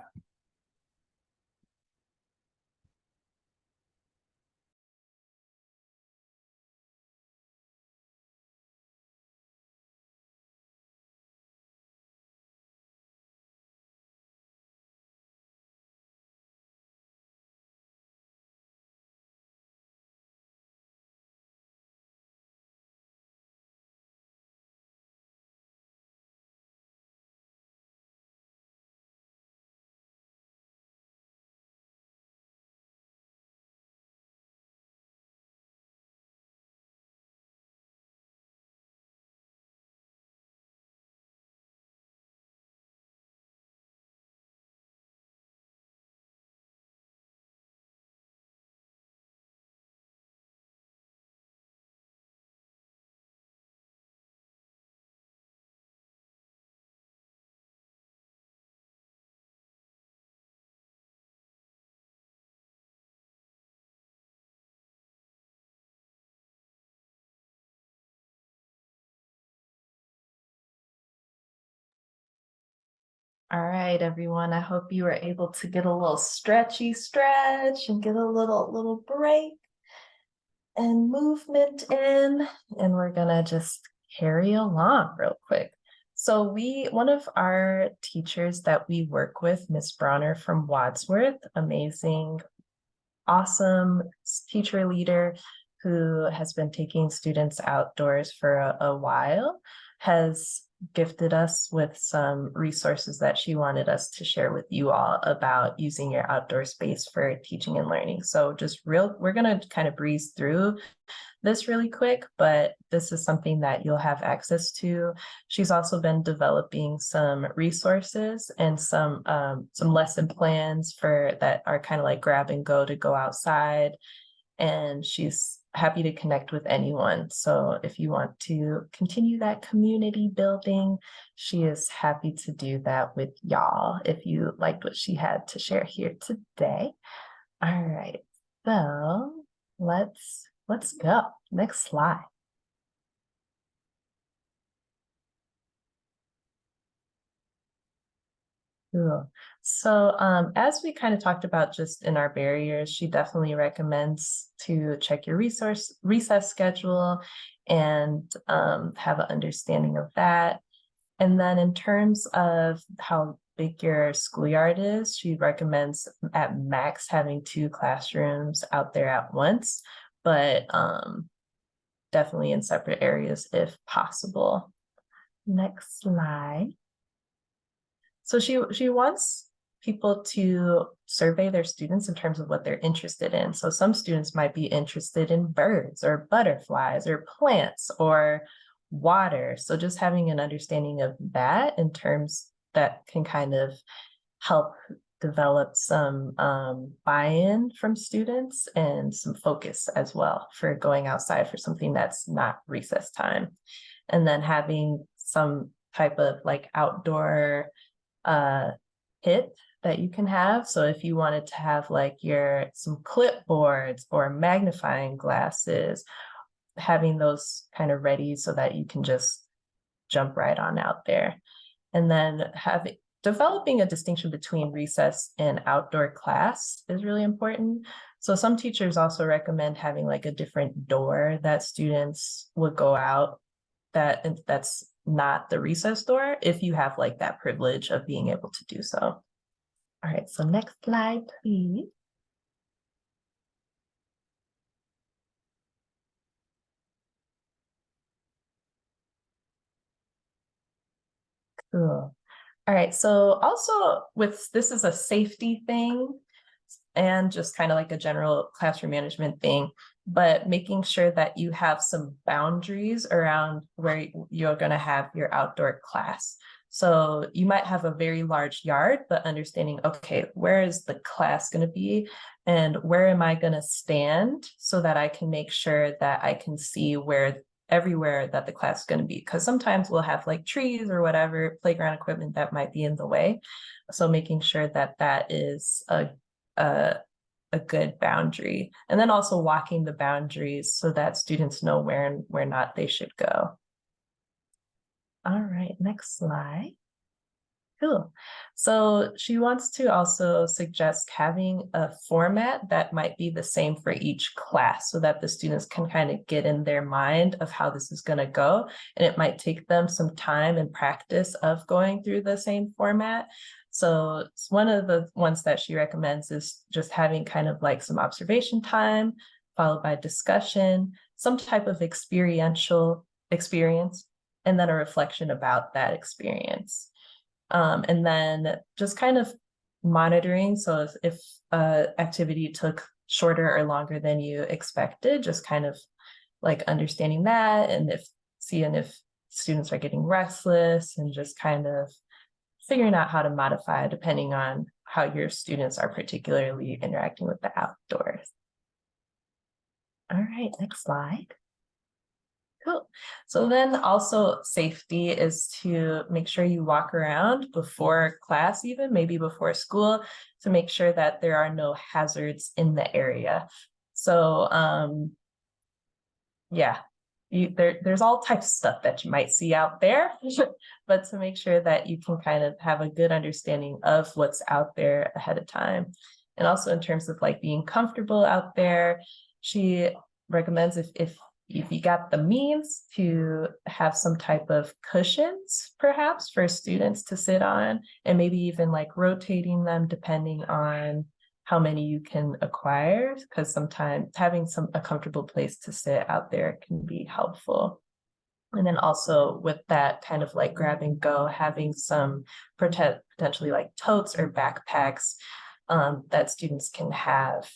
All right, everyone. I hope you were able to get a little stretchy stretch and get a little break and movement in. And we're gonna just carry along real quick. So one of our teachers that we work with, Miss Bronner from Wadsworth, amazing, awesome teacher leader who has been taking students outdoors for a while, has gifted us with some resources that she wanted us to share with you all about using your outdoor space for teaching and learning. So we're going to kind of breeze through this really quick, but this is something that you'll have access to. She's also been developing some resources and some lesson plans for that are kind of like grab and go to go outside. And she's happy to connect with anyone. So if you want to continue that community building, she is happy to do that with y'all if you liked what she had to share here today. All right, so let's go. Next slide. Cool. So as we kind of talked about just in our barriers, she definitely recommends to check your recess schedule and have an understanding of that. And then in terms of how big your schoolyard is, she recommends at max having 2 classrooms out there at once, but definitely in separate areas if possible. Next slide. So she wants people to survey their students in terms of what they're interested in. So some students might be interested in birds or butterflies or plants or water. So just having an understanding of that in terms that can kind of help develop some buy-in from students and some focus as well for going outside for something that's not recess time. And then having some type of like outdoor hit that you can have. So if you wanted to have like some clipboards or magnifying glasses, having those kind of ready so that you can just jump right on out there. And then developing a distinction between recess and outdoor class is really important. So some teachers also recommend having like a different door that students would go out that's not the recess door if you have like that privilege of being able to do so. All right, so next slide, please. Cool. All right, so also with this is a safety thing and just kind of like a general classroom management thing, but making sure that you have some boundaries around where you're going to have your outdoor class. So you might have a very large yard, but understanding, okay, where is the class going to be and where am I going to stand so that I can make sure that I can see where everywhere that the class is going to be, because sometimes we'll have like trees or whatever playground equipment that might be in the way. So making sure that that is a good boundary, and then also walking the boundaries so that students know where and where not they should go. All right, next slide. Cool. So she wants to also suggest having a format that might be the same for each class so that the students can kind of get in their mind of how this is going to go. And it might take them some time and practice of going through the same format. So one of the ones that she recommends is just having kind of like some observation time, followed by discussion, some type of experiential experience, and then a reflection about that experience. And then just kind of monitoring. So if activity took shorter or longer than you expected, just kind of like understanding that, and seeing if students are getting restless, and just kind of figuring out how to modify depending on how your students are particularly interacting with the outdoors. All right, next slide. Cool. So then also safety is to make sure you walk around before class, even maybe before school, to make sure that there are no hazards in the area. So yeah, there's all types of stuff that you might see out there, but to make sure that you can kind of have a good understanding of what's out there ahead of time. And also in terms of like being comfortable out there, she recommends if you got the means to have some type of cushions, perhaps for students to sit on, and maybe even like rotating them depending on how many you can acquire, because sometimes having a comfortable place to sit out there can be helpful. And then also with that kind of like grab and go, having some potentially like totes or backpacks that students can have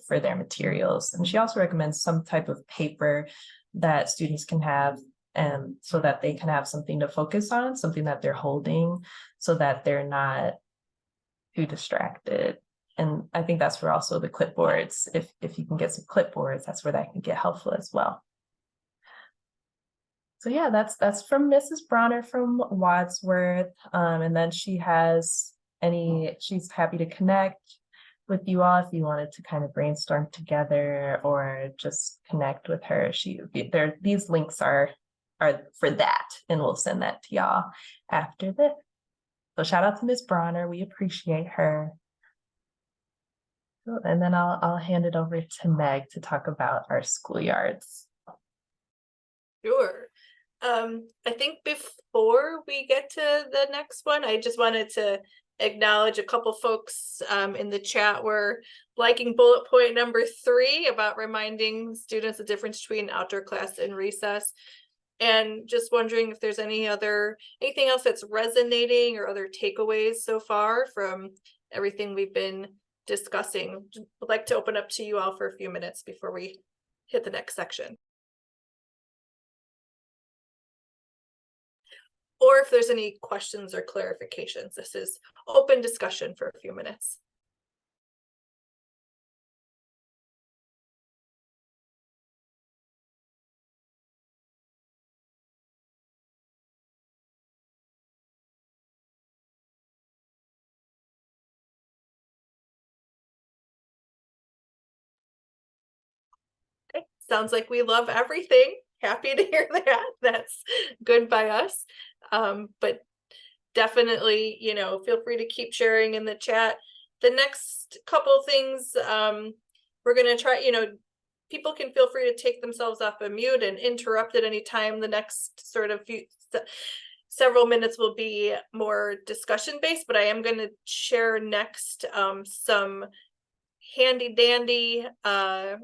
for their materials. And she also recommends some type of paper that students can have, and so that they can have something to focus on, something that they're holding, so that they're not too distracted. And I think that's where also the clipboards, if you can get some clipboards, that's where that can get helpful as well. So yeah, that's from Mrs. Bronner from Wadsworth. And then she's happy to connect with you all if you wanted to kind of brainstorm together or just connect with her. These links are for that, and we'll send that to y'all after this. So shout out to Ms. Bronner, we appreciate her. And then I'll hand it over to Meg to talk about our schoolyards. Sure. I think before we get to the next one, I just wanted to acknowledge a couple folks in the chat were liking bullet point number 3 about reminding students the difference between outdoor class and recess. And just wondering if there's anything else that's resonating or other takeaways so far from everything we've been discussing. I'd like to open up to you all for a few minutes before we hit the next section. Or if there's any questions or clarifications, this is open discussion for a few minutes. Okay, sounds like we love everything. Happy to hear that. That's good by us. But definitely, feel free to keep sharing in the chat. The next couple things, we're gonna try, people can feel free to take themselves off of mute and interrupt at any time. The next sort of several minutes will be more discussion based, but I am going to share next some handy dandy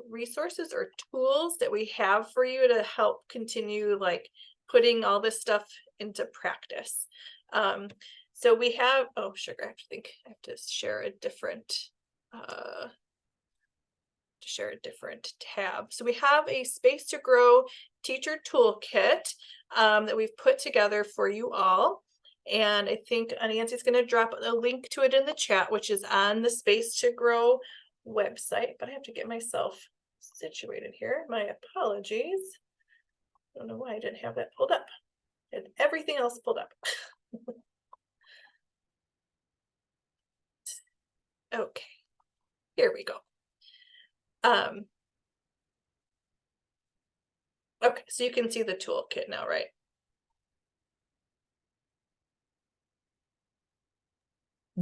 resources or tools that we have for you to help continue like putting all this stuff into practice. So we have, oh sugar, I have to share a different tab. So we have a Space to Grow teacher toolkit that we've put together for you all. And I think Nancy's going to drop a link to it in the chat, which is on the Space to Grow website. But I have to get myself situated here. My apologies. I don't know why I didn't have that pulled up. I had everything else pulled up. Okay, here we go. Okay, so you can see the toolkit now, right?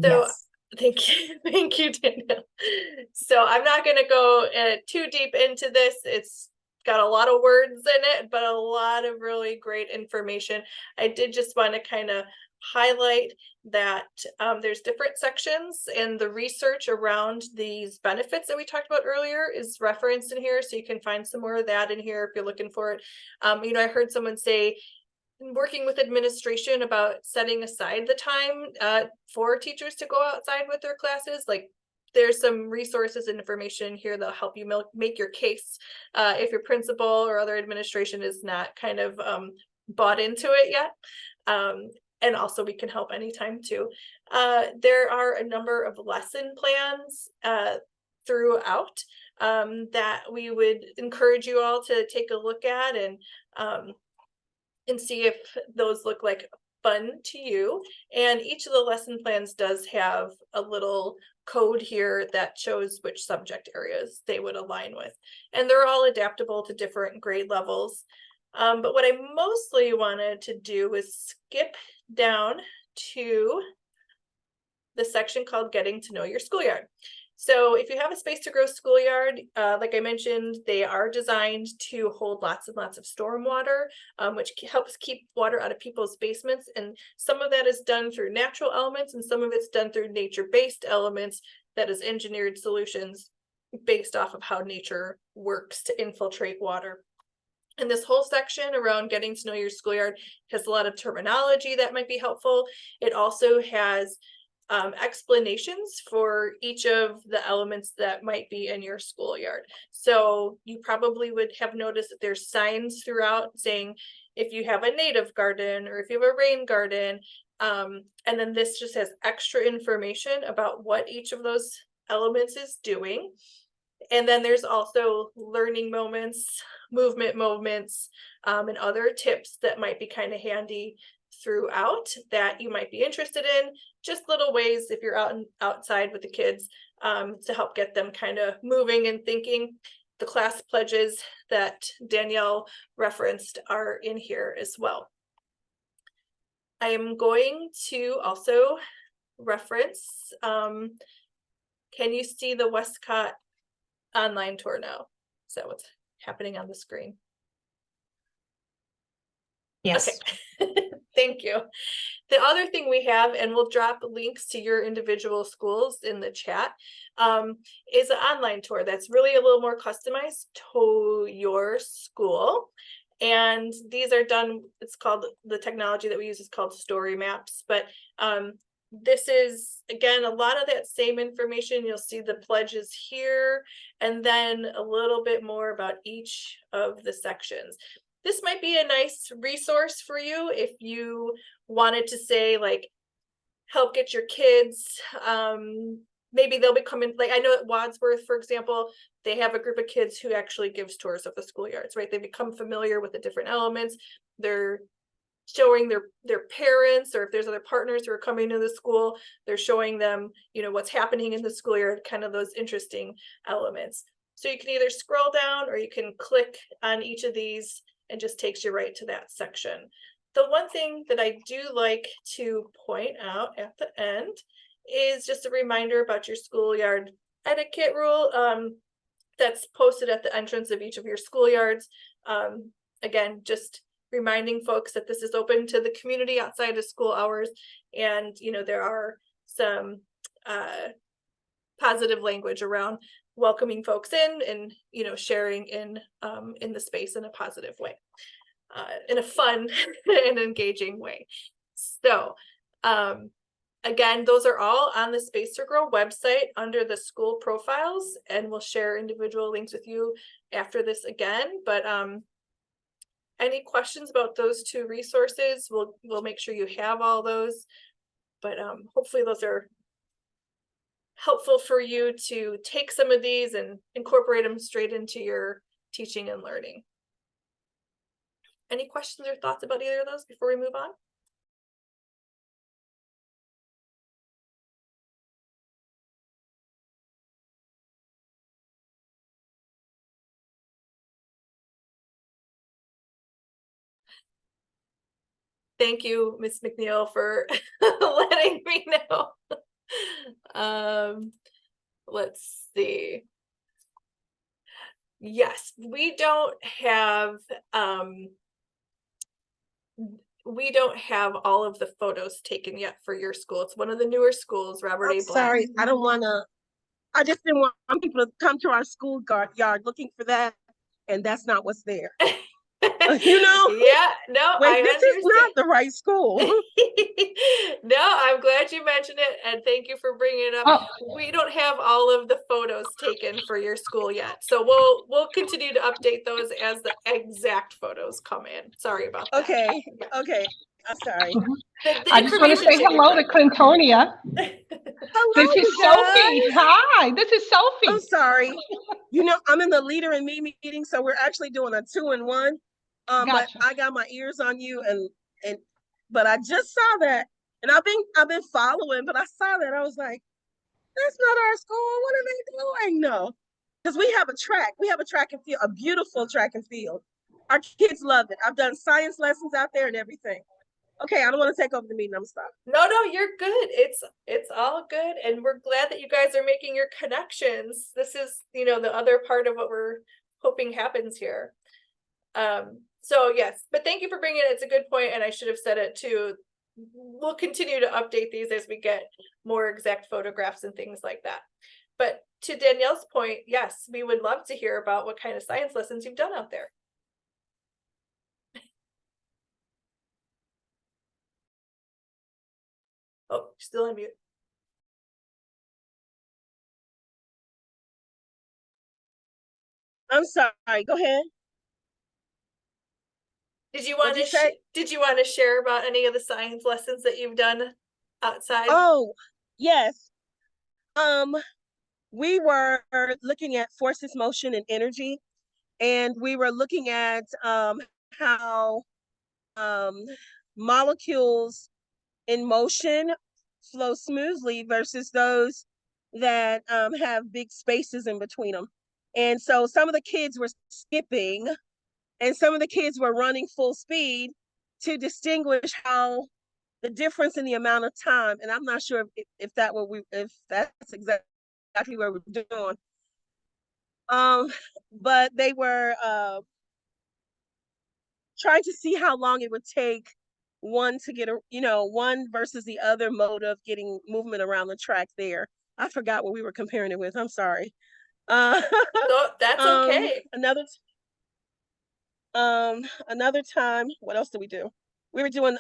So Yes. thank you, Danielle. So I'm not going to go too deep into this. It's got a lot of words in it, but a lot of really great information. I did just want to kind of highlight that there's different sections, and the research around these benefits that we talked about earlier is referenced in here, so you can find some more of that in here if you're looking for it. I heard someone say, working with administration about setting aside the time for teachers to go outside with their classes. Like, there's some resources and information here that'll help you make your case if your principal or other administration is not kind of bought into it yet. And also we can help anytime too. There are a number of lesson plans throughout that we would encourage you all to take a look at and see if those look like fun to you. And each of the lesson plans does have a little code here that shows which subject areas they would align with. And they're all adaptable to different grade levels. But what I mostly wanted to do was skip down to the section called Getting to Know Your Schoolyard. So if you have a Space to Grow schoolyard, like I mentioned, they are designed to hold lots and lots of stormwater, which helps keep water out of people's basements. And some of that is done through natural elements, and some of it's done through nature-based elements, that is engineered solutions based off of how nature works to infiltrate water. And this whole section around getting to know your schoolyard has a lot of terminology that might be helpful. It also has explanations for each of the elements that might be in your schoolyard. So you probably would have noticed that there's signs throughout saying if you have a native garden or if you have a rain garden. And then this just has extra information about what each of those elements is doing. And then there's also learning moments, movement moments, and other tips that might be kind of handy throughout that you might be interested in. Just little ways if you're outside with the kids to help get them kind of moving and thinking. The class pledges that Danielle referenced are in here as well. I am going to also reference, can you see the Westcott online tour now? Is that what's happening on the screen? Yes. Okay. Thank you. The other thing we have, and we'll drop links to your individual schools in the chat, is an online tour that's really a little more customized to your school. And these are done, it's called, the technology that we use is called Story Maps. But this is, again, a lot of that same information. You'll see the pledges here, and then a little bit more about each of the sections. This might be a nice resource for you if you wanted to say, like, help get your kids, maybe they'll be coming, like I know at Wadsworth, for example, they have a group of kids who actually gives tours of the schoolyards, right? They become familiar with the different elements. They're showing their parents, or if there's other partners who are coming to the school, they're showing them, what's happening in the schoolyard, kind of those interesting elements. So you can either scroll down or you can click on each of these and just takes you right to that section. the one thing that I do like to point out at the end is just a reminder about your schoolyard etiquette rule. That's posted at the entrance of each of your schoolyards. Again, just reminding folks that this is open to the community outside of school hours, and there are some positive language around welcoming folks in and sharing in the space in a positive way, in a fun and engaging way. So again, those are all on the Space to Grow website under the school profiles, and we'll share individual links with you after this again. But any questions about those two resources, we'll make sure you have all those. But hopefully those are helpful for you to take some of these and incorporate them straight into your teaching and learning. Any questions or thoughts about either of those before we move on? Thank you, Ms. McNeil, for letting me know. Let's see. Yes, we don't have all of the photos taken yet for your school. It's one of the newer schools, Robert A. I'm Black. sorry, I just didn't want people to come to our school yard looking for that, and that's not what's there. Yeah, no, Wait, I this understand. is not the right school. No, I'm glad you mentioned it, and thank you for bringing it up. We don't have all of the photos taken for your school yet, so we'll continue to update those as the exact photos come in. Sorry about that. Okay, I'm sorry. The I just want to say information should be hello to correct. Clintonia. Hello, This is you guys. Sophie. Hi, this is Sophie. I'm sorry. I'm in the Leader and Me meeting, so we're actually doing a 2-in-1. But Gotcha. I got my ears on you, but I just saw that, and I've been following, but I saw that, I was like, that's not our school. What are they doing? No, because we have a track and field, a beautiful track and field. Our kids love it. I've done science lessons out there and everything. Okay, I don't want to take over the meeting. I'm sorry. No, you're good. It's all good, and we're glad that you guys are making your connections. This is, the other part of what we're hoping happens here. So yes, but thank you for bringing it. It's a good point, and I should have said it too. We'll continue to update these as we get more exact photographs and things like that. But to Danielle's point, yes, we would love to hear about what kind of science lessons you've done out there. Oh, still on mute. I'm sorry. Go ahead. Did you want to share about any of the science lessons that you've done outside? Oh, yes. We were looking at forces, motion, and energy, and we were looking at how molecules in motion flow smoothly versus those that have big spaces in between them. And so some of the kids were skipping and some of the kids were running full speed to distinguish how the difference in the amount of time. And I'm not sure if that's exactly what we're doing. But they were trying to see how long it would take one to get one versus the other mode of getting movement around the track there. I forgot what we were comparing it with. I'm sorry. No, that's okay. Another time, what else did we do? We were doing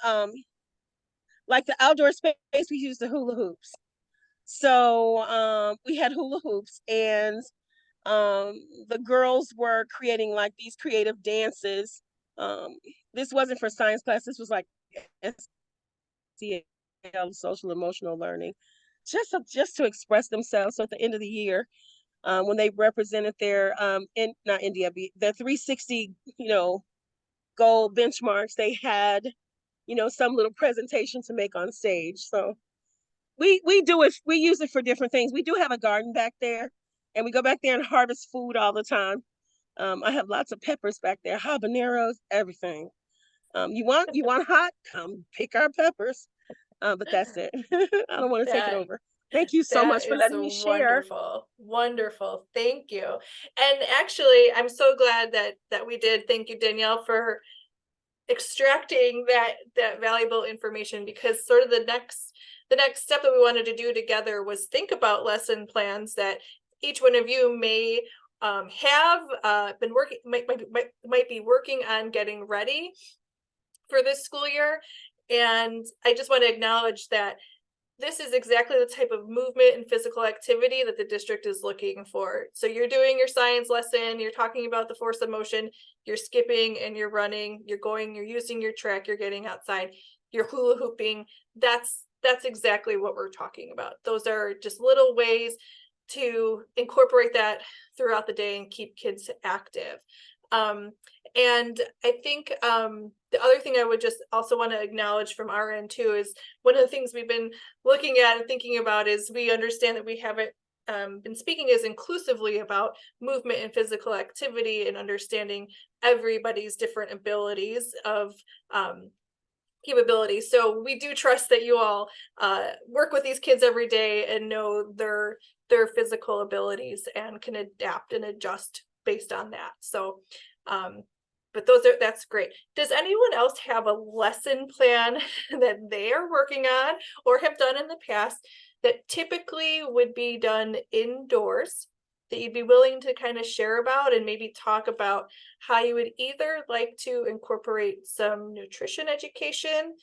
like the outdoor space, we used the hula hoops. So we had hula hoops, and the girls were creating like these creative dances. This wasn't for science class, this was like SEL, social emotional learning, just to express themselves. So at the end of the year, when they represented their their 360 goal benchmarks, they had some little presentation to make on stage. So we use it for different things. We do have a garden back there, and we go back there and harvest food all the time. I have lots of peppers back there, habaneros, everything. You want hot? Come pick our peppers. But that's it. I don't want to take it That over. Thank you so that much for is letting me share. wonderful. Wonderful. Thank you. And actually, I'm so glad that we did. Thank you, Danielle, for extracting that valuable information, because sort of the next step that we wanted to do together was think about lesson plans that each one of you may have been working might be working on getting ready for this school year. And I just want to acknowledge that this is exactly the type of movement and physical activity that the district is looking for. So you're doing your science lesson, you're talking about the force of motion, you're skipping and you're running, you're using your track, you're getting outside, you're hula hooping. That's exactly what we're talking about. Those are just little ways to incorporate that throughout the day and keep kids active. And I think the other thing I would just also want to acknowledge from our end too is one of the things we've been looking at and thinking about is we understand that we haven't been speaking as inclusively about movement and physical activity and understanding everybody's different abilities of capabilities. So we do trust that you all work with these kids every day and know their physical abilities and can adapt and adjust based on that. So but that's great. Does anyone else have a lesson plan that they are working on or have done in the past that typically would be done indoors that you'd be willing to kind of share about and maybe talk about how you would either like to incorporate some nutrition education,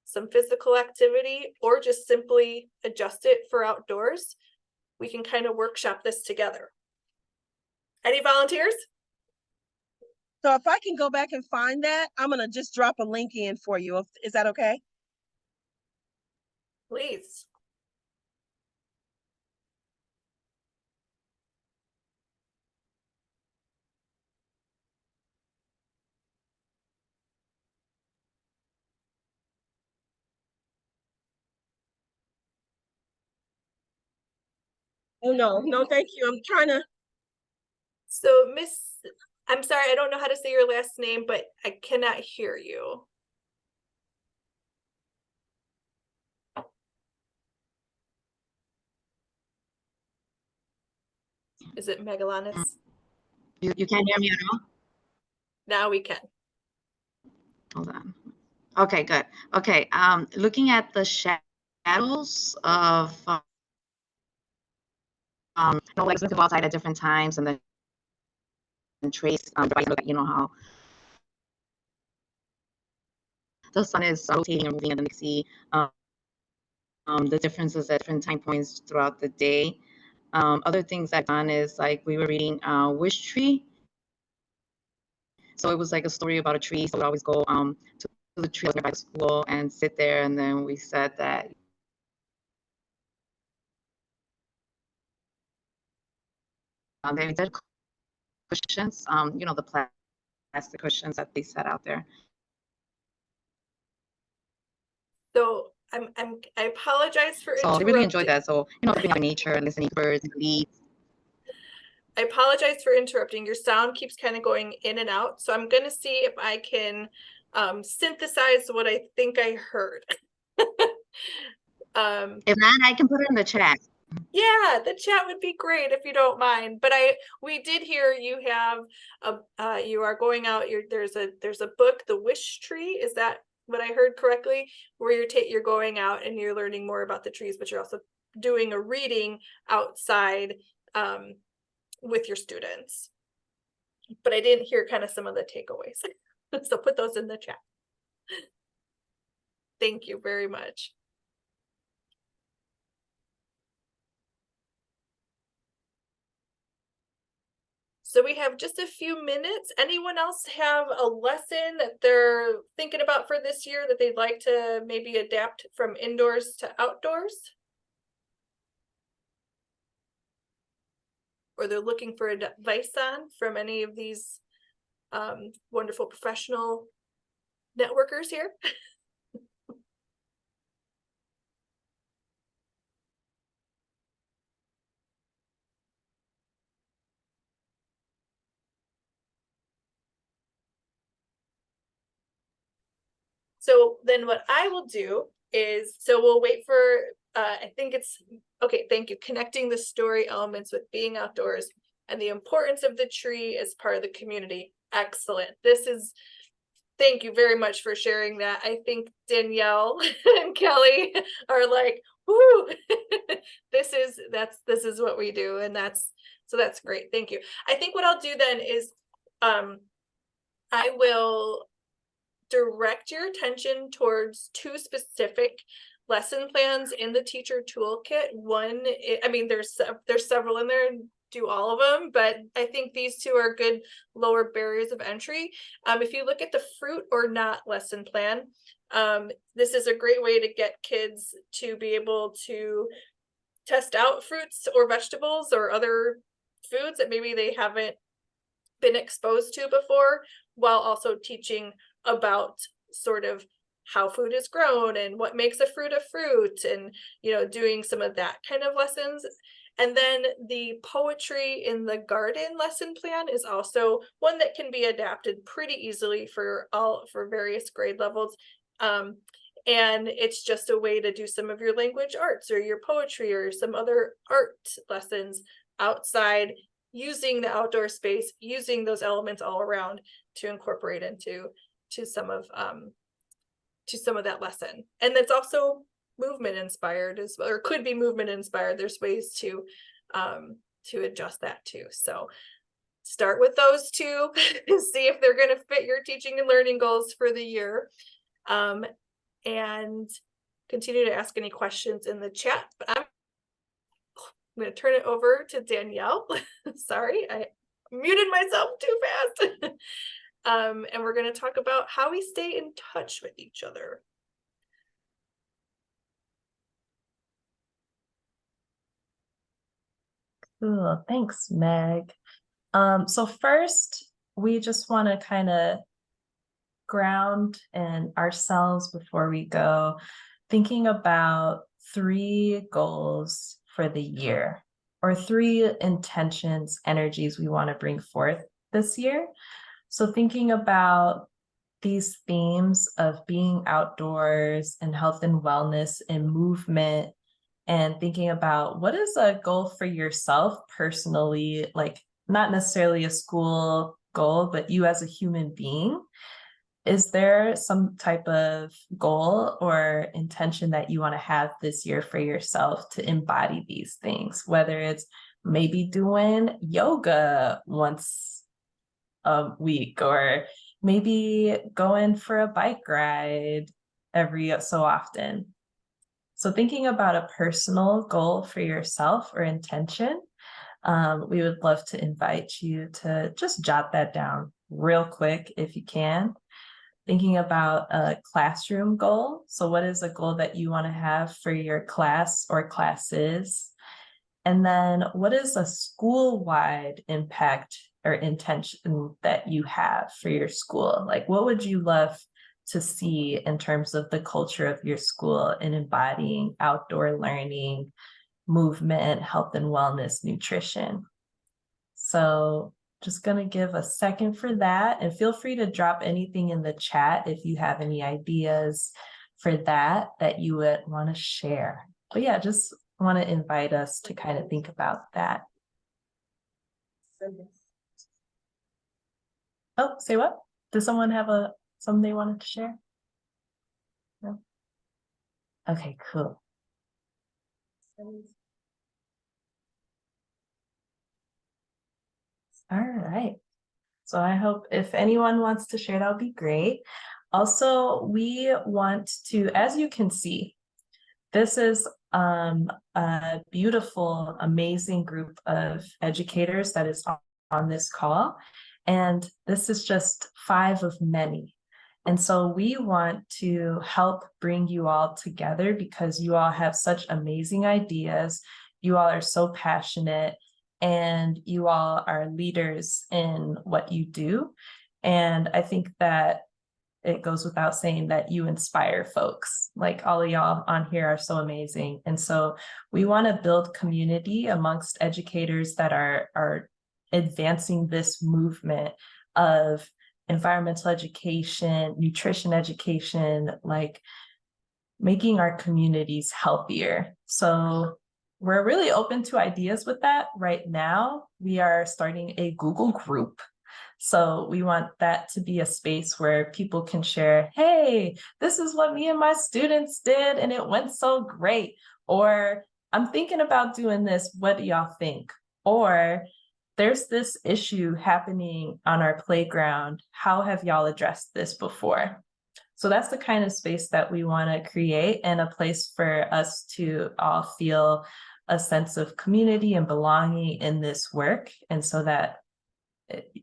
some physical activity, or just simply adjust it for outdoors? We can kind of workshop this together. Any volunteers? So if I can go back and find that, I'm gonna just drop a link in for you. Is that okay? Please. Oh no, thank you. I'm trying to. So I'm sorry, I don't know how to say your last name, but I cannot hear you. Is it Megalanis? You can't hear me at all? Now we can. Hold on. Okay, good. Okay, looking at the shadows of like to go outside at different times and then trace look at how the sun is rotating and moving, and then you see the differences at different time points throughout the day. Other things I've done is like we were reading Wish Tree. So it was like a story about a tree. So we always go to the tree nearby the school and sit there, and then we said that they did cushions, the plastic cushions that they set out there. So I apologize for So I interrupting. really enjoyed that. So looking at nature and listening to birds and leaves. I apologize for interrupting. Your sound keeps kind of going in and out. So I'm going to see if I can synthesize what I think I heard. If not, I can put it in the chat. Yeah, the chat would be great if you don't mind. But we did hear you have you are going out. There's a book, The Wish Tree. Is that what I heard correctly? Where you're going out and you're learning more about the trees, but you're also doing a reading outside with your students. But I didn't hear kind of some of the takeaways. So put those in the chat. Thank you very much. So we have just a few minutes. Anyone else have a lesson that they're thinking about for this year that they'd like to maybe adapt from indoors to outdoors? Or they're looking for advice on from any of these wonderful professional networkers here? So then what I will do is, so we'll wait for, I think it's, okay, thank you. Connecting the story elements with being outdoors and the importance of the tree as part of the community. Excellent. Thank you very much for sharing that. I think Danielle and Kelly are like, whoo, this is what we do. And that's great. Thank you. I think what I'll do then is, I will direct your attention towards two specific lesson plans in the teacher toolkit. One, I mean, there's several in there, do all of them, but I think these two are good lower barriers of entry. If you look at the fruit or not lesson plan, this is a great way to get kids to be able to test out fruits or vegetables or other foods that maybe they haven't been exposed to before, while also teaching about sort of how food is grown and what makes a fruit, and, you know, doing some of that kind of lessons. And then the poetry in the garden lesson plan is also one that can be adapted pretty easily for various grade levels. And it's just a way to do some of your language arts or your poetry or some other art lessons outside, using the outdoor space, using those elements all around to incorporate into some of that lesson. And it's also movement inspired as well, or could be movement inspired. There's ways to adjust that too. So start with those two, see if they're going to fit your teaching and learning goals for the year, and continue to ask any questions in the chat. But I'm going to turn it over to Danielle. Sorry, I muted myself too fast. And we're going to talk about how we stay in touch with each other. Cool. Thanks, Meg. So first, we just want to kind of ground in ourselves before we go, thinking about 3 goals for the year, or 3 intentions, energies we want to bring forth this year. So thinking about these themes of being outdoors and health and wellness and movement, and thinking about what is a goal for yourself personally, like not necessarily a school goal, but you as a human being. Is there some type of goal or intention that you want to have this year for yourself to embody these things? Whether it's maybe doing yoga once a week, or maybe going for a bike ride every so often. So thinking about a personal goal for yourself or intention, we would love to invite you to just jot that down real quick if you can. Thinking about a classroom goal. So what is a goal that you want to have for your class or classes? And then what is a school-wide impact or intention that you have for your school? Like, what would you love to see in terms of the culture of your school in embodying outdoor learning, movement, health and wellness, nutrition? So just going to give a second for that, and feel free to drop anything in the chat if you have any ideas for that you would want to share. But yeah, just want to invite us to kind of think about that. Oh, say what? Does someone have something they wanted to share? No? Okay, cool. All right. So I hope if anyone wants to share, that would be great. Also, we want to, as you can see, this is a beautiful, amazing group of educators that is on this call. And this is just 5 of many. And so we want to help bring you all together because you all have such amazing ideas. You all are so passionate, and you all are leaders in what you do. And I think that it goes without saying that you inspire folks. Like, all of y'all on here are so amazing. And so we want to build community amongst educators that are advancing this movement of environmental education, nutrition education, like making our communities healthier. So we're really open to ideas with that. Right now, we are starting a Google group. So we want that to be a space where people can share, hey, this is what me and my students did and it went so great. Or I'm thinking about doing this, what do y'all think? Or there's this issue happening on our playground. How have y'all addressed this before? So that's the kind of space that we want to create, and a place for us to all feel a sense of community and belonging in this work. And so that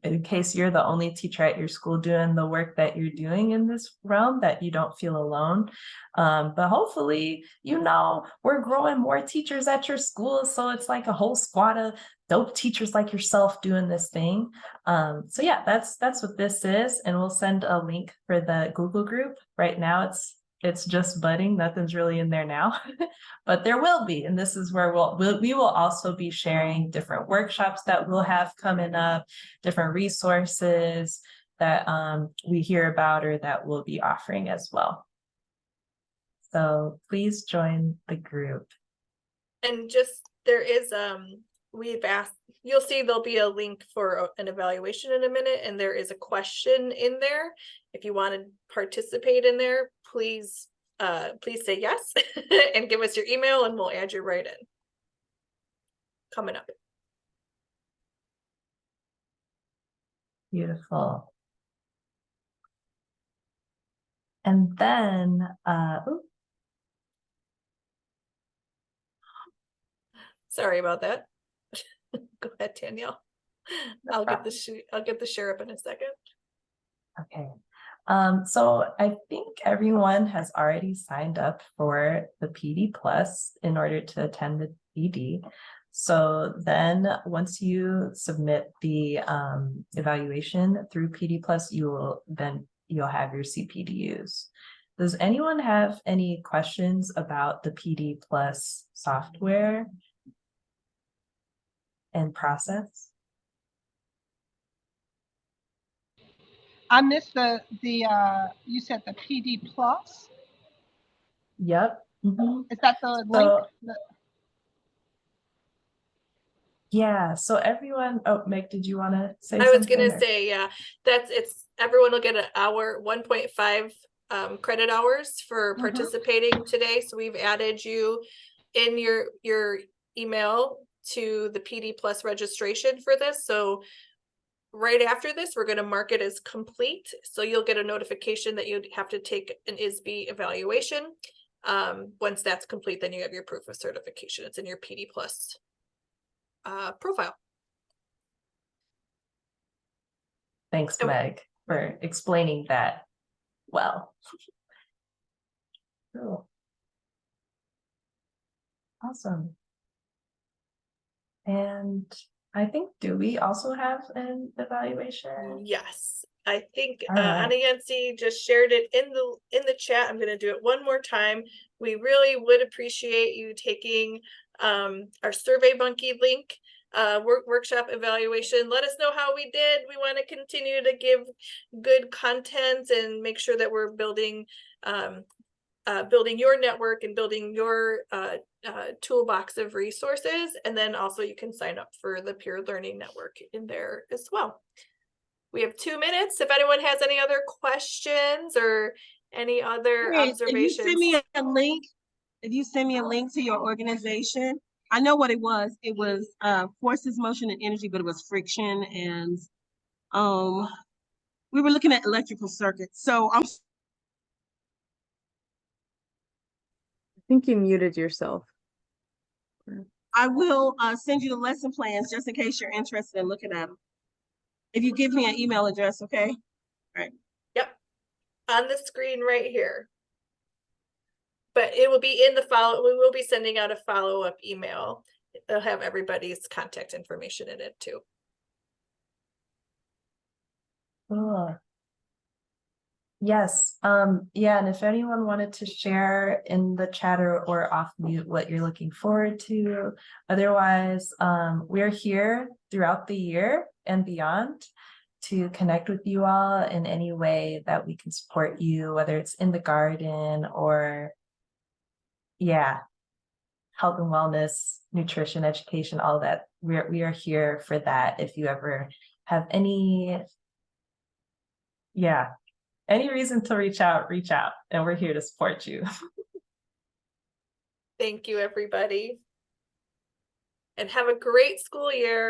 in case you're the only teacher at your school doing the work that you're doing in this realm, that you don't feel alone. But hopefully, we're growing more teachers at your school. So it's like a whole squad of dope teachers like yourself doing this thing. So yeah, that's what this is. And we'll send a link for the Google group. Right now it's just budding. Nothing's really in there now, but there will be. And this is where we will also be sharing different workshops that we'll have coming up, different resources that we hear about or that we'll be offering as well. So please join the group. And just, there is, we've asked, you'll see there'll be a link for an evaluation in a minute, and there is a question in there. If you want to participate in there, please say yes and give us your email and we'll add you right in. Coming up. Beautiful. And then, sorry about that. Go ahead, Danielle. I'll get the share up in a second. Okay. So I think everyone has already signed up for the PD Plus in order to attend the PD. So then once you submit the evaluation through PD Plus, you'll have your CPDUs. Does anyone have any questions about the PD Plus software and process? I missed you said the PD Plus? Yep. Mm-hmm. Is that the link? Yeah, so everyone, oh, Meg, did you want to say I was something? gonna say, yeah, everyone will get an hour, 1.5 credit hours for participating today. So we've added you in your email to the PD Plus registration for this. So right after this, we're going to mark it as complete. So you'll get a notification that you'd have to take an ISB evaluation. Once that's complete, then you have your proof of certification. It's in your PD Plus profile. Thanks, Meg, for explaining that well. Cool. Awesome. And I think, do we also have an evaluation? Yes, I think All right. Anna Yancy just shared it in the chat. I'm going to do it one more time. We really would appreciate you taking our Survey Monkey link workshop evaluation. Let us know how we did. We want to continue to give good content and make sure that we're building your network and building your toolbox of resources. And then also you can sign up for the Peer Learning Network in there as well. We have 2 minutes. If anyone has any other questions or any other observations. If you send me a link to your organization, I know what it was. It was forces, motion, and energy, but it was friction. And we were looking at electrical circuits. So I think you muted yourself. I will send you the lesson plans just in case you're interested in looking at them. If you give me an email address, okay? All right. Yep. On the screen right here. But it will be in the we will be sending out a follow-up email. It'll have everybody's contact information in it too. Cool. Yes. Yeah, and if anyone wanted to share in the chat or off mute what you're looking forward to. Otherwise, we're here throughout the year and beyond. to connect with you all in any way that we can support you, whether it's in the garden or, yeah, health and wellness, nutrition, education, all of that. We are here for that. If you ever have any reason to reach out, and we're here to support you. Thank you, everybody. And have a great school year.